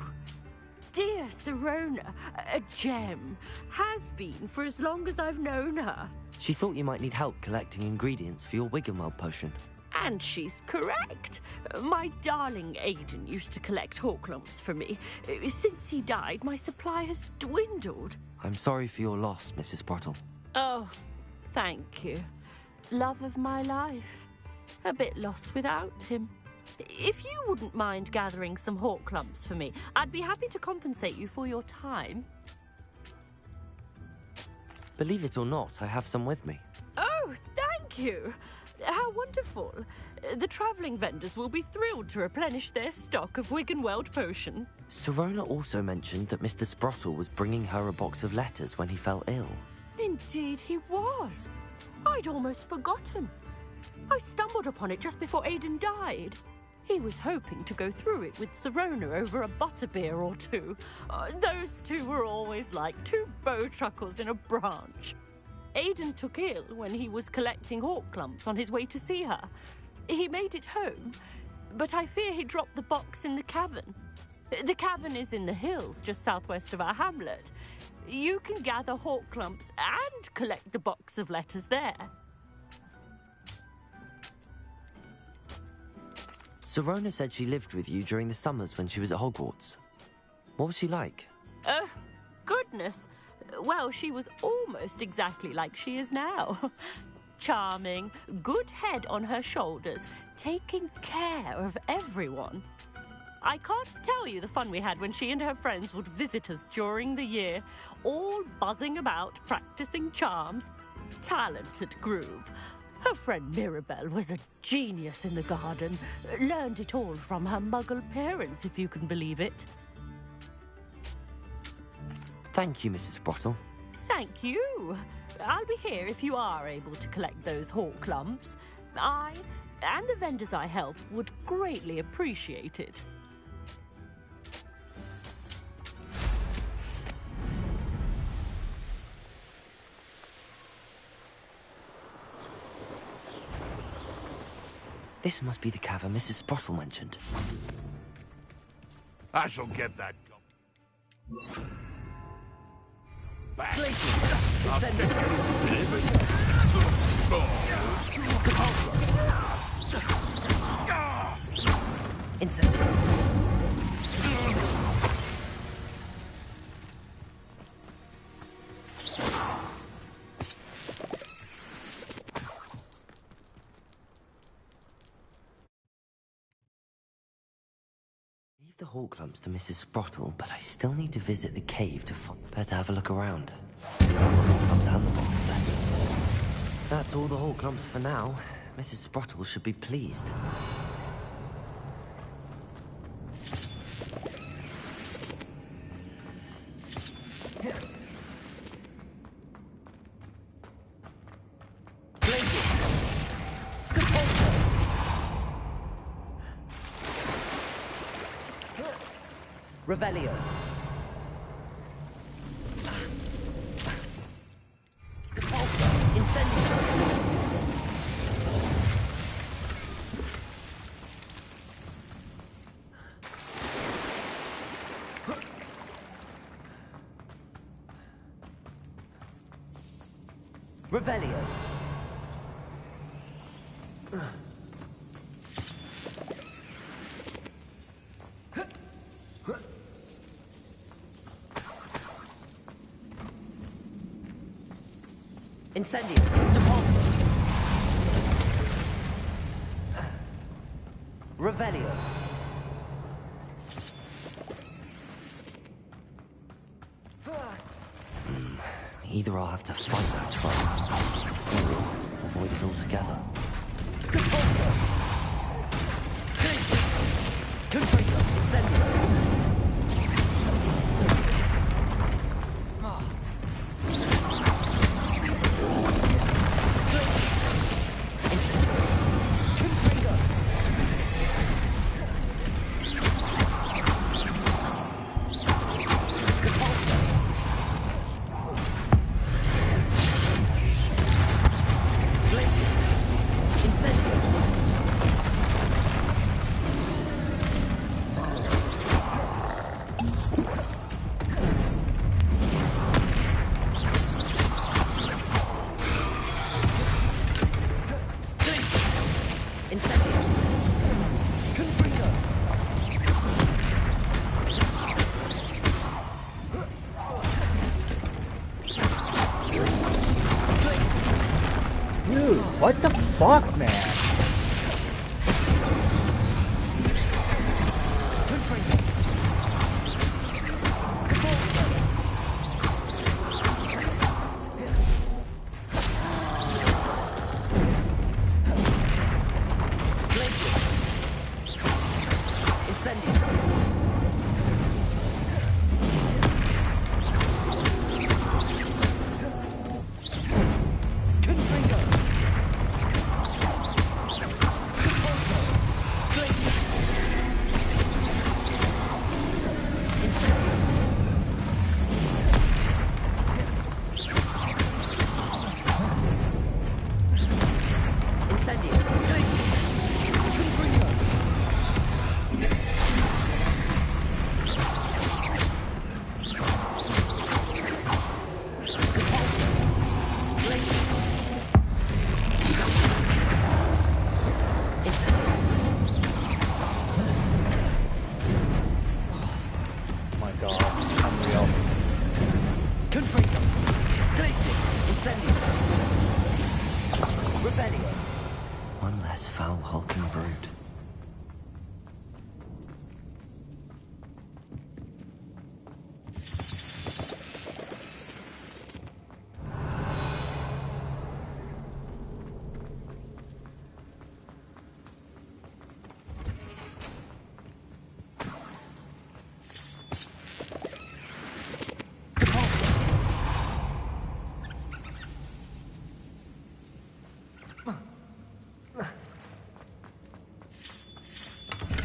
dear Sirona, a gem. Has been for as long as I've known her. She thought you might need help collecting ingredients for your Wiggenweld potion. And she's correct. My darling Aidan used to collect Horklumps for me. Since he died, my supply has dwindled. I'm sorry for your loss, Mrs. Sprottle. Oh, thank you. Love of my life. A bit lost without him. If you wouldn't mind gathering some Horklumps for me, I'd be happy to compensate you for your time. Believe it or not, I have some with me. Oh, thank you. How wonderful. The travelling vendors will be thrilled to replenish their stock of Wiggenweld potion. Sirona also mentioned that Mr. Sprottle was bringing her a box of letters when he fell ill. Indeed he was. I'd almost forgotten. I stumbled upon it just before Aidan died. He was hoping to go through it with Sirona over a butterbeer or two. Those two were always like two bowtruckles in a branch. Aidan took ill when he was collecting Horklumps on his way to see her. He made it home, but I fear he dropped the box in the cavern. The cavern is in the hills just southwest of our hamlet. You can gather Horklumps and collect the box of letters there. Sirona said she lived with you during the summers when she was at Hogwarts. What was she like? Goodness. Well, she was almost exactly like she is now. Charming, good head on her shoulders, taking care of everyone. I can't tell you the fun we had when she and her friends would visit us during the year, all buzzing about, practicing charms. Talented group. Her friend Mirabelle was a genius in the garden. Learned it all from her muggle parents, if you can believe it. Thank you, Mrs. Sprottle. Thank you. I'll be here if you are able to collect those Horklumps. I, and the vendors I help, would greatly appreciate it. This must be the cavern Mrs. Sprottle mentioned. I shall get that. Back. Leave the Horklumps to Mrs. Sprottle, but I still need to visit the cave to better have a look around. Horklumps and the box of letters. That's all the Horklumps for now. Mrs. Sprottle should be pleased. Revelio. Revelio. Incendio. Depulso. Revelio. Either I'll have to fight that trap, or avoid it altogether. Depulso. Confringo. Incendio. What the fuck, man? One less foul hulking brood.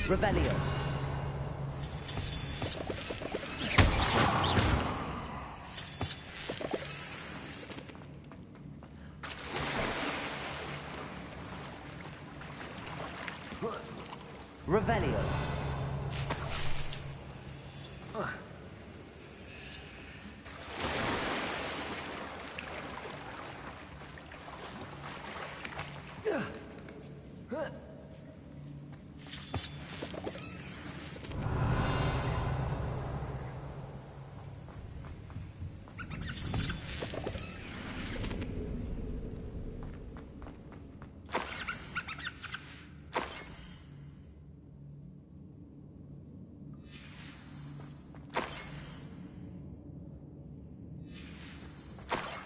Revelio. Revelio.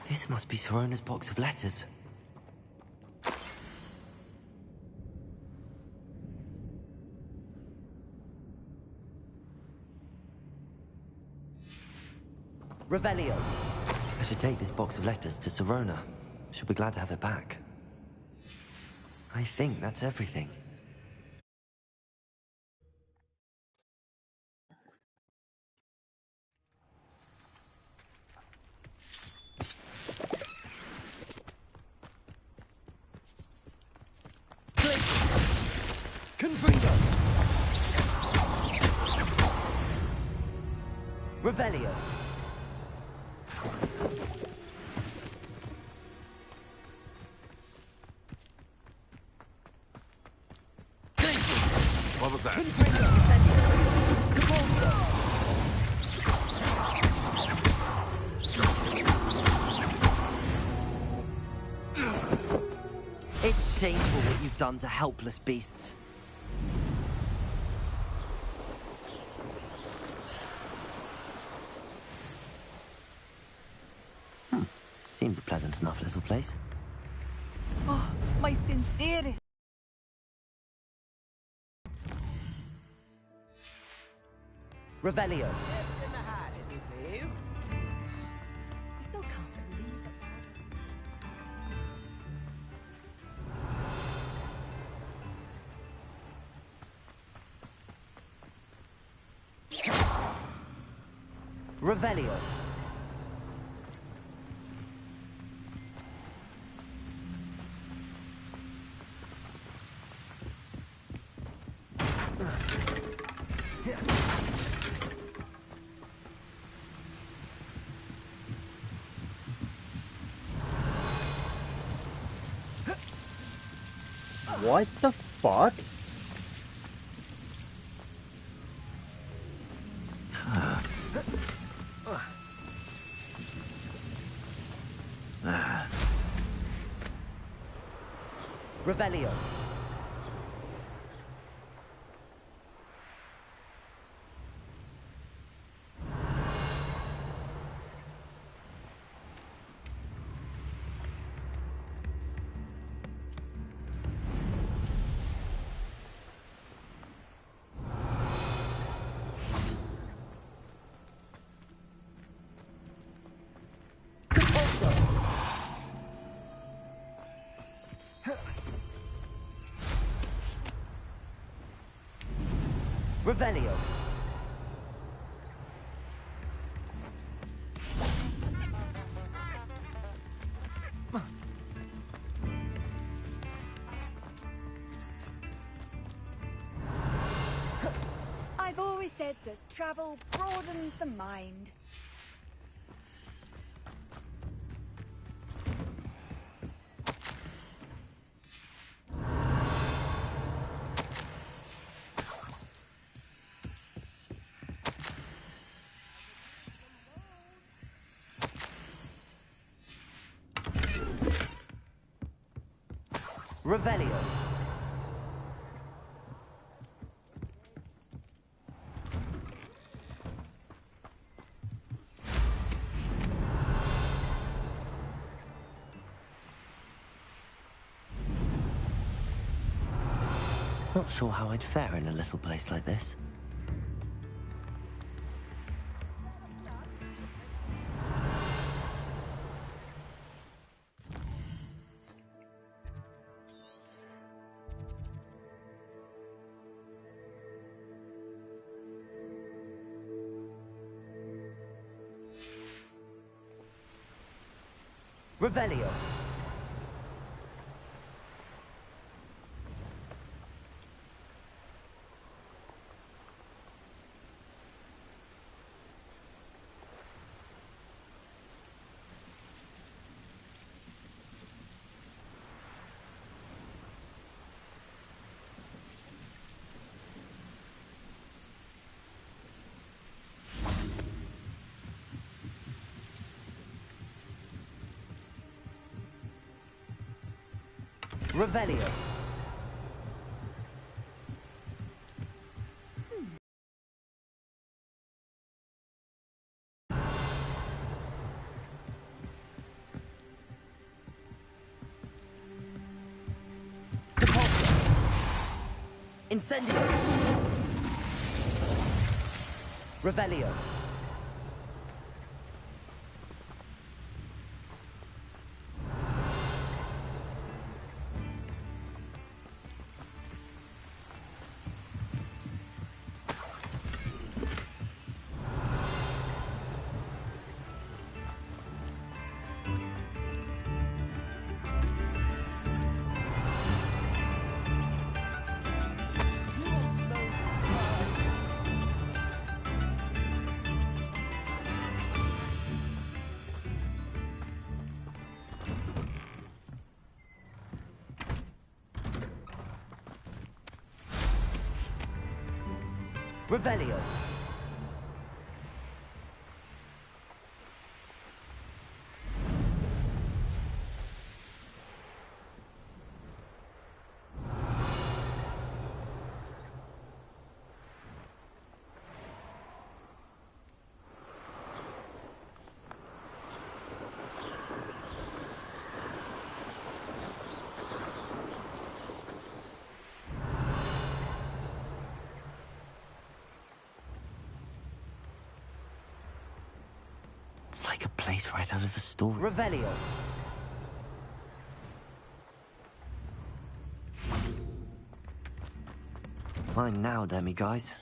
This must be Sorona's box of letters. Revelio. I should take this box of letters to Sorona. She'll be glad to have it back. I think that's everything. Confringo. Revelio. was that? It's shameful what you've done to helpless beasts. Seems a pleasant enough little place. Oh, my sincerest. Revelio. I still can't believe it. Revelio. What the fuck? Revelio. Revelio. I've always said that travel broadens the mind. Revelio. Not sure how I'd fare in a little place like this. Revelio. Revelio. Depulso. Incendio. Revelio. Revelio. It's like a place right out of a story. Revelio. Mine now, demi-guys.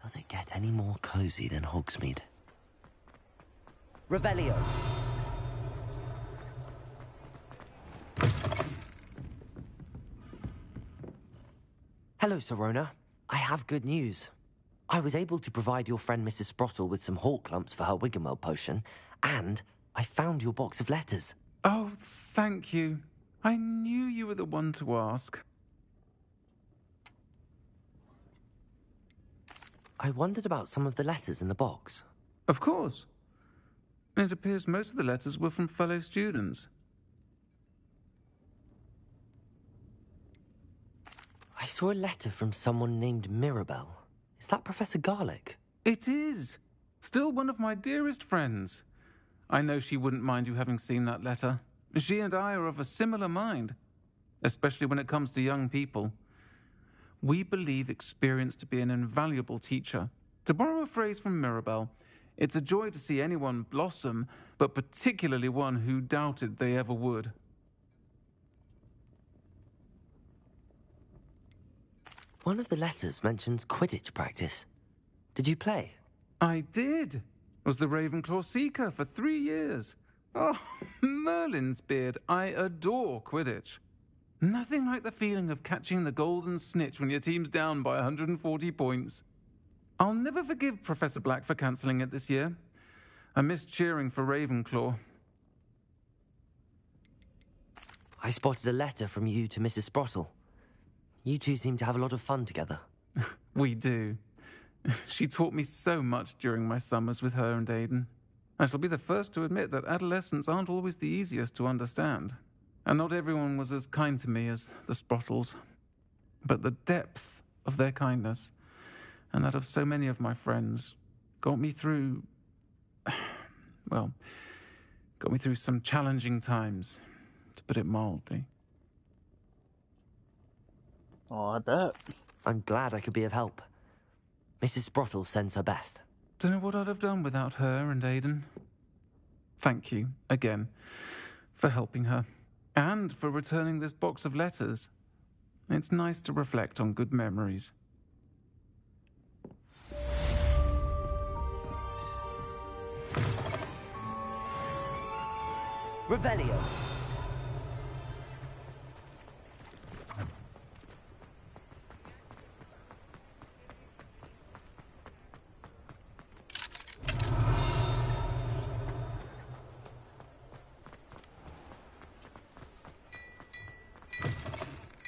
Does it get any more cozy than Hogsmeade? Revelio. Hello, Sirona. I have good news. I was able to provide your friend Mrs. Sprottle with some hawk lumps for her Wiggenweld potion, and I found your box of letters. Oh, thank you. I knew you were the one to ask. I wondered about some of the letters in the box. Of course. It appears most of the letters were from fellow students. I saw a letter from someone named Mirabelle. Is that Professor Garlick? It is. Still one of my dearest friends. I know she wouldn't mind you having seen that letter. She and I are of a similar mind, especially when it comes to young people. We believe experience to be an invaluable teacher. To borrow a phrase from Mirabelle, it's a joy to see anyone blossom, but particularly one who doubted they ever would. One of the letters mentions Quidditch practice. Did you play? I did. Was the Ravenclaw Seeker for 3 years. Oh, Merlin's beard. I adore Quidditch. Nothing like the feeling of catching the golden snitch when your team's down by 140 points. I'll never forgive Professor Black for cancelling it this year. I missed cheering for Ravenclaw. I spotted a letter from you to Mrs. Sprottle. You two seem to have a lot of fun together. We do. She taught me so much during my summers with her and Aiden. I shall be the first to admit that adolescents aren't always the easiest to understand. And not everyone was as kind to me as the Sprottles. But the depth of their kindness, and that of so many of my friends, got me through... well, got me through some challenging times, to put it mildly. Oh, I bet. I'm glad I could be of help. Mrs. Sprottle sends her best. Don't know what I'd have done without her and Aiden. Thank you, again, for helping her. And for returning this box of letters. It's nice to reflect on good memories. Revelio.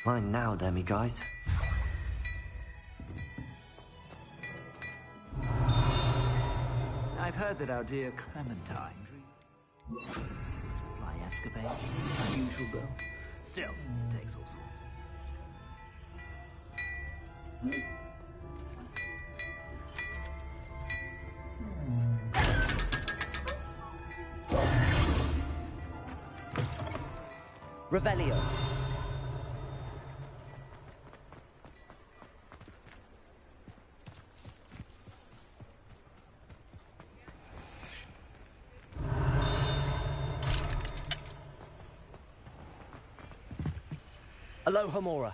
Mine now, demi-guys. I've heard that our dear Clementine fly escapades, unusual girl. Still, it takes all sorts. Revelio. Alohomora.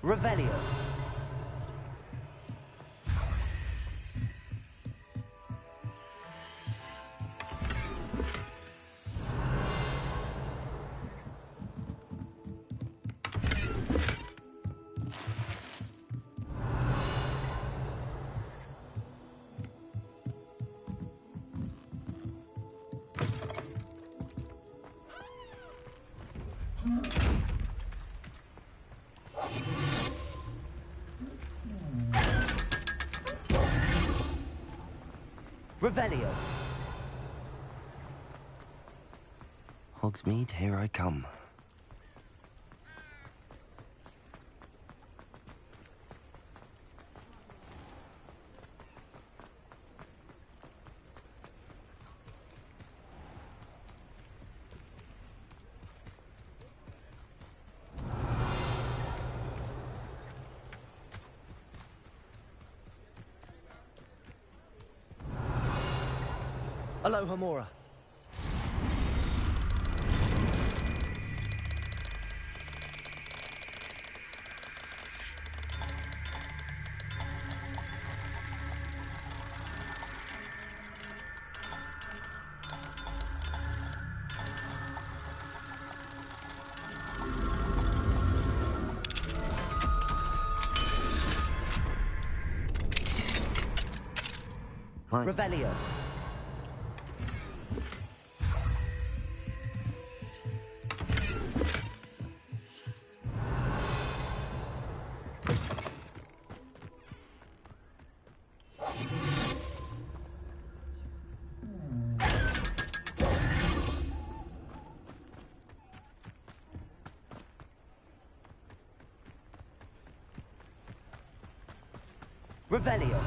Revelio. Revelio. Hogsmeade, here I come. Aloha Mora. Revelio. Revelio.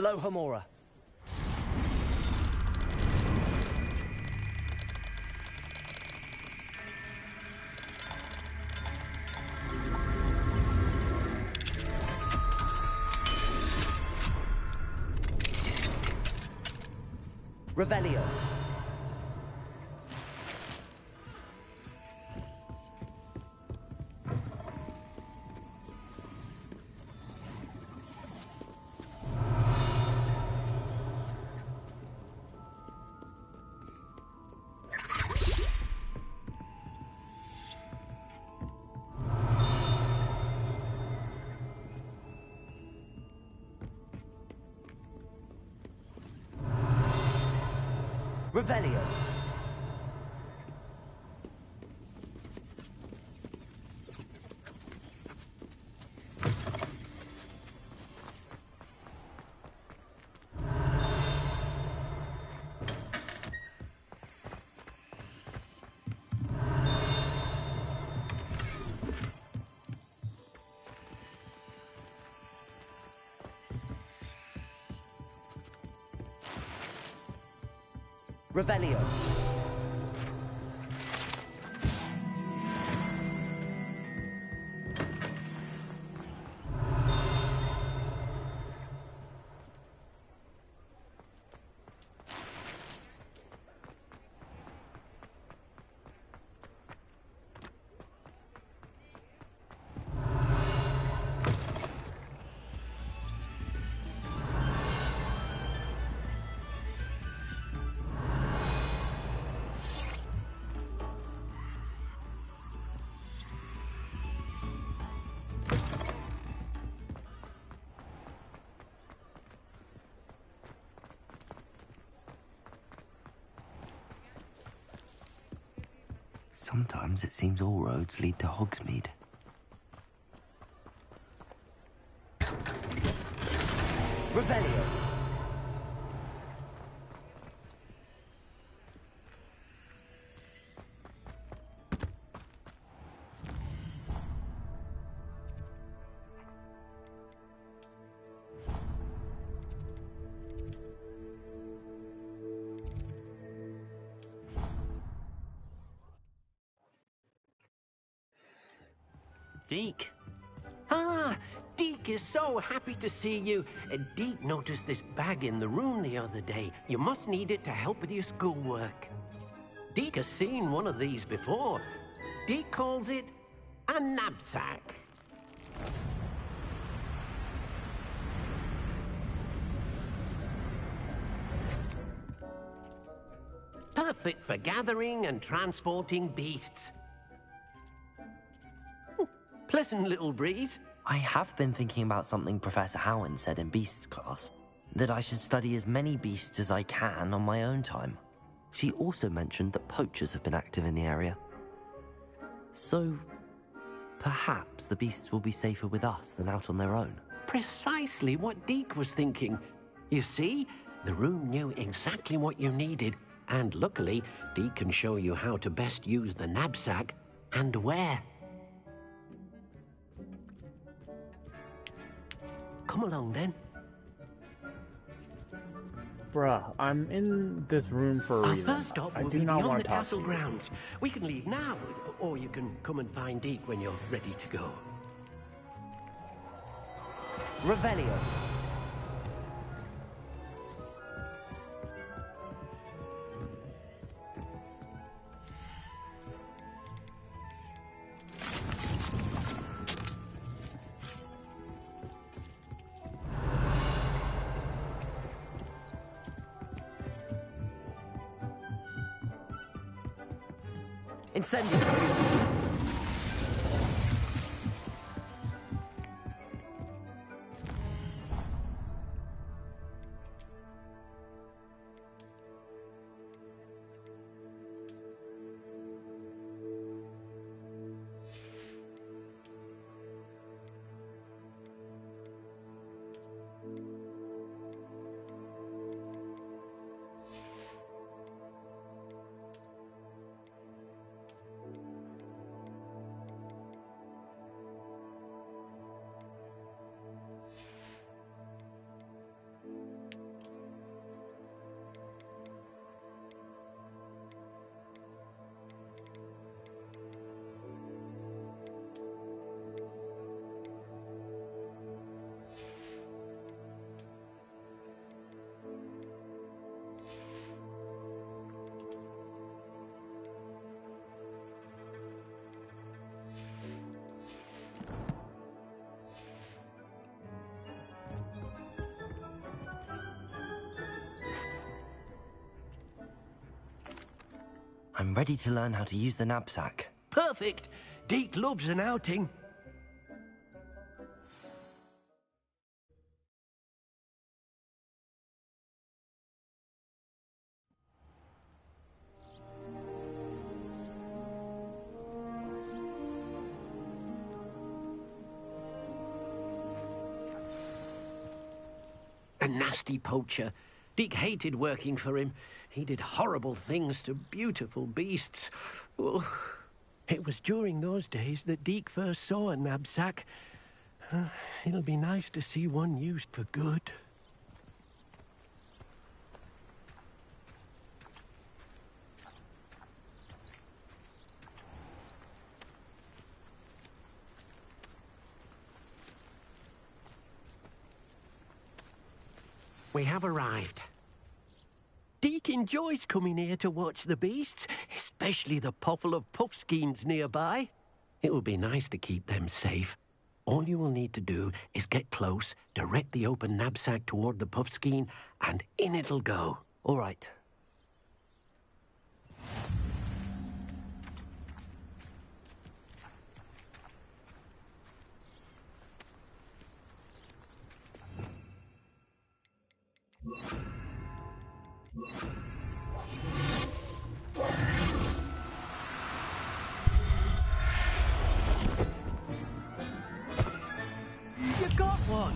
Aloha Mora. Revelio. Revelio. Revelio. Sometimes it seems all roads lead to Hogsmeade. Revelio. Deke. Ah, Deke, Deke is so happy to see you. Deke noticed this bag in the room the other day. You must need it to help with your schoolwork. Deke has seen one of these before. Deke calls it a knapsack. Perfect for gathering and transporting beasts. Pleasant little breeze. I have been thinking about something Professor Howen said in Beasts class, that I should study as many beasts as I can on my own time. She also mentioned that poachers have been active in the area. So, perhaps the beasts will be safer with us than out on their own. Precisely what Deke was thinking. You see, the room knew exactly what you needed, and luckily, Deke can show you how to best use the knapsack and where. Come along, then. Bruh, I'm in this room for a Our reason. first stop I will do be not beyond want the to talk castle to you. grounds. We can leave now, or you can come and find Deke when you're ready to go. Revelio. Incendio. I'm ready to learn how to use the knapsack. Perfect! Deke loves an outing. A nasty poacher. Deke hated working for him. He did horrible things to beautiful beasts. Oh, it was during those days that Deke first saw a knapsack. It'll be nice to see one used for good. We have arrived. Deke enjoys coming here to watch the beasts, especially the potful of puffskeins nearby. It will be nice to keep them safe. All you will need to do is get close, direct the open knapsack toward the puffskein, and in it'll go. All right. You got one!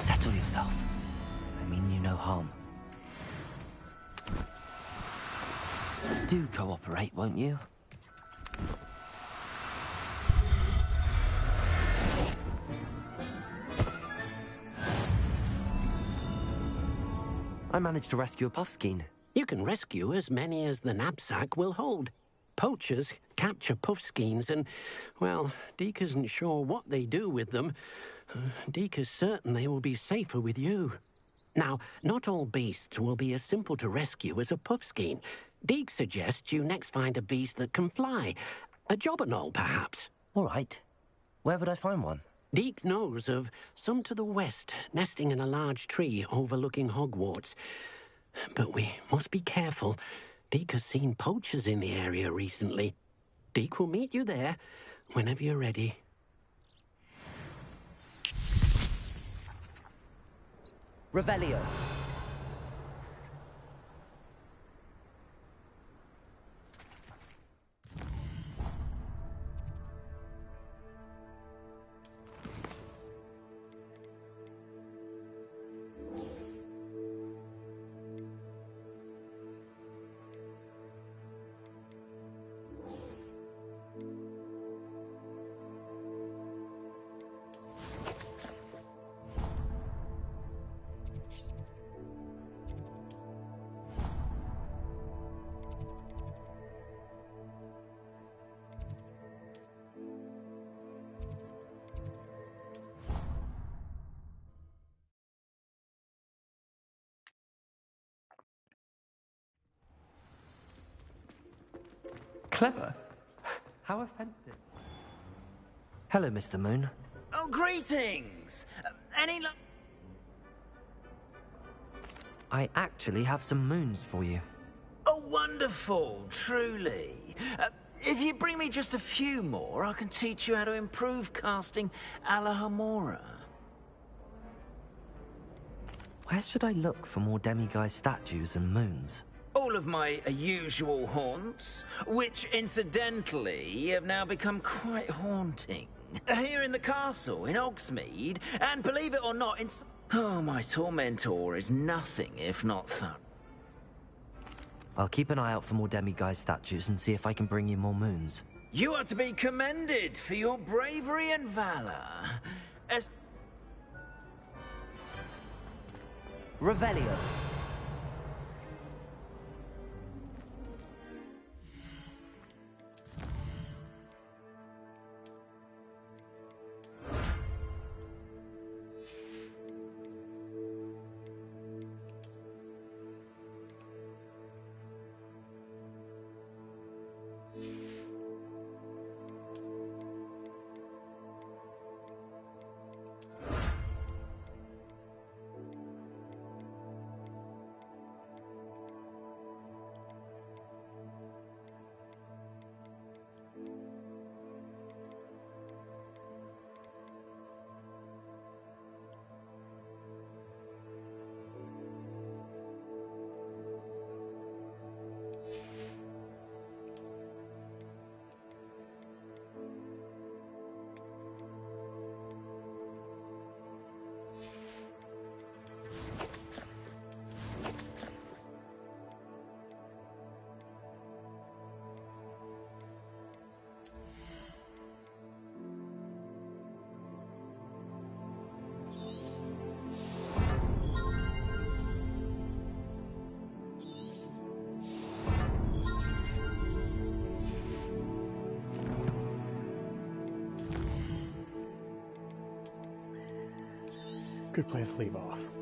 Settle yourself. I mean you no harm. Do cooperate, won't you? I managed to rescue a puffskein. You can rescue as many as the knapsack will hold. Poachers capture puffskeins and, well, Deke isn't sure what they do with them. Deke is certain they will be safer with you. Now, not all beasts will be as simple to rescue as a puffskein. Deke suggests you next find a beast that can fly. A jobberknoll, perhaps. All right. Where would I find one? Deke knows of some to the west, nesting in a large tree overlooking Hogwarts. But we must be careful. Deke has seen poachers in the area recently. Deke will meet you there whenever you're ready. Revelio. Clever? How offensive. Hello, Mr. Moon. Oh, greetings! Any luck? I actually have some moons for you. Oh, wonderful, truly. If you bring me just a few more, I can teach you how to improve casting a la Hamora. Where should I look for more demiguise statues and moons? All of my usual haunts, which incidentally have now become quite haunting. Here in the castle, in Hogsmeade, and believe it or not, oh, my tormentor is nothing if not thorough. I'll keep an eye out for more demiguise statues and see if I can bring you more moons. You are to be commended for your bravery and valor. Revelio. Good place to leave off.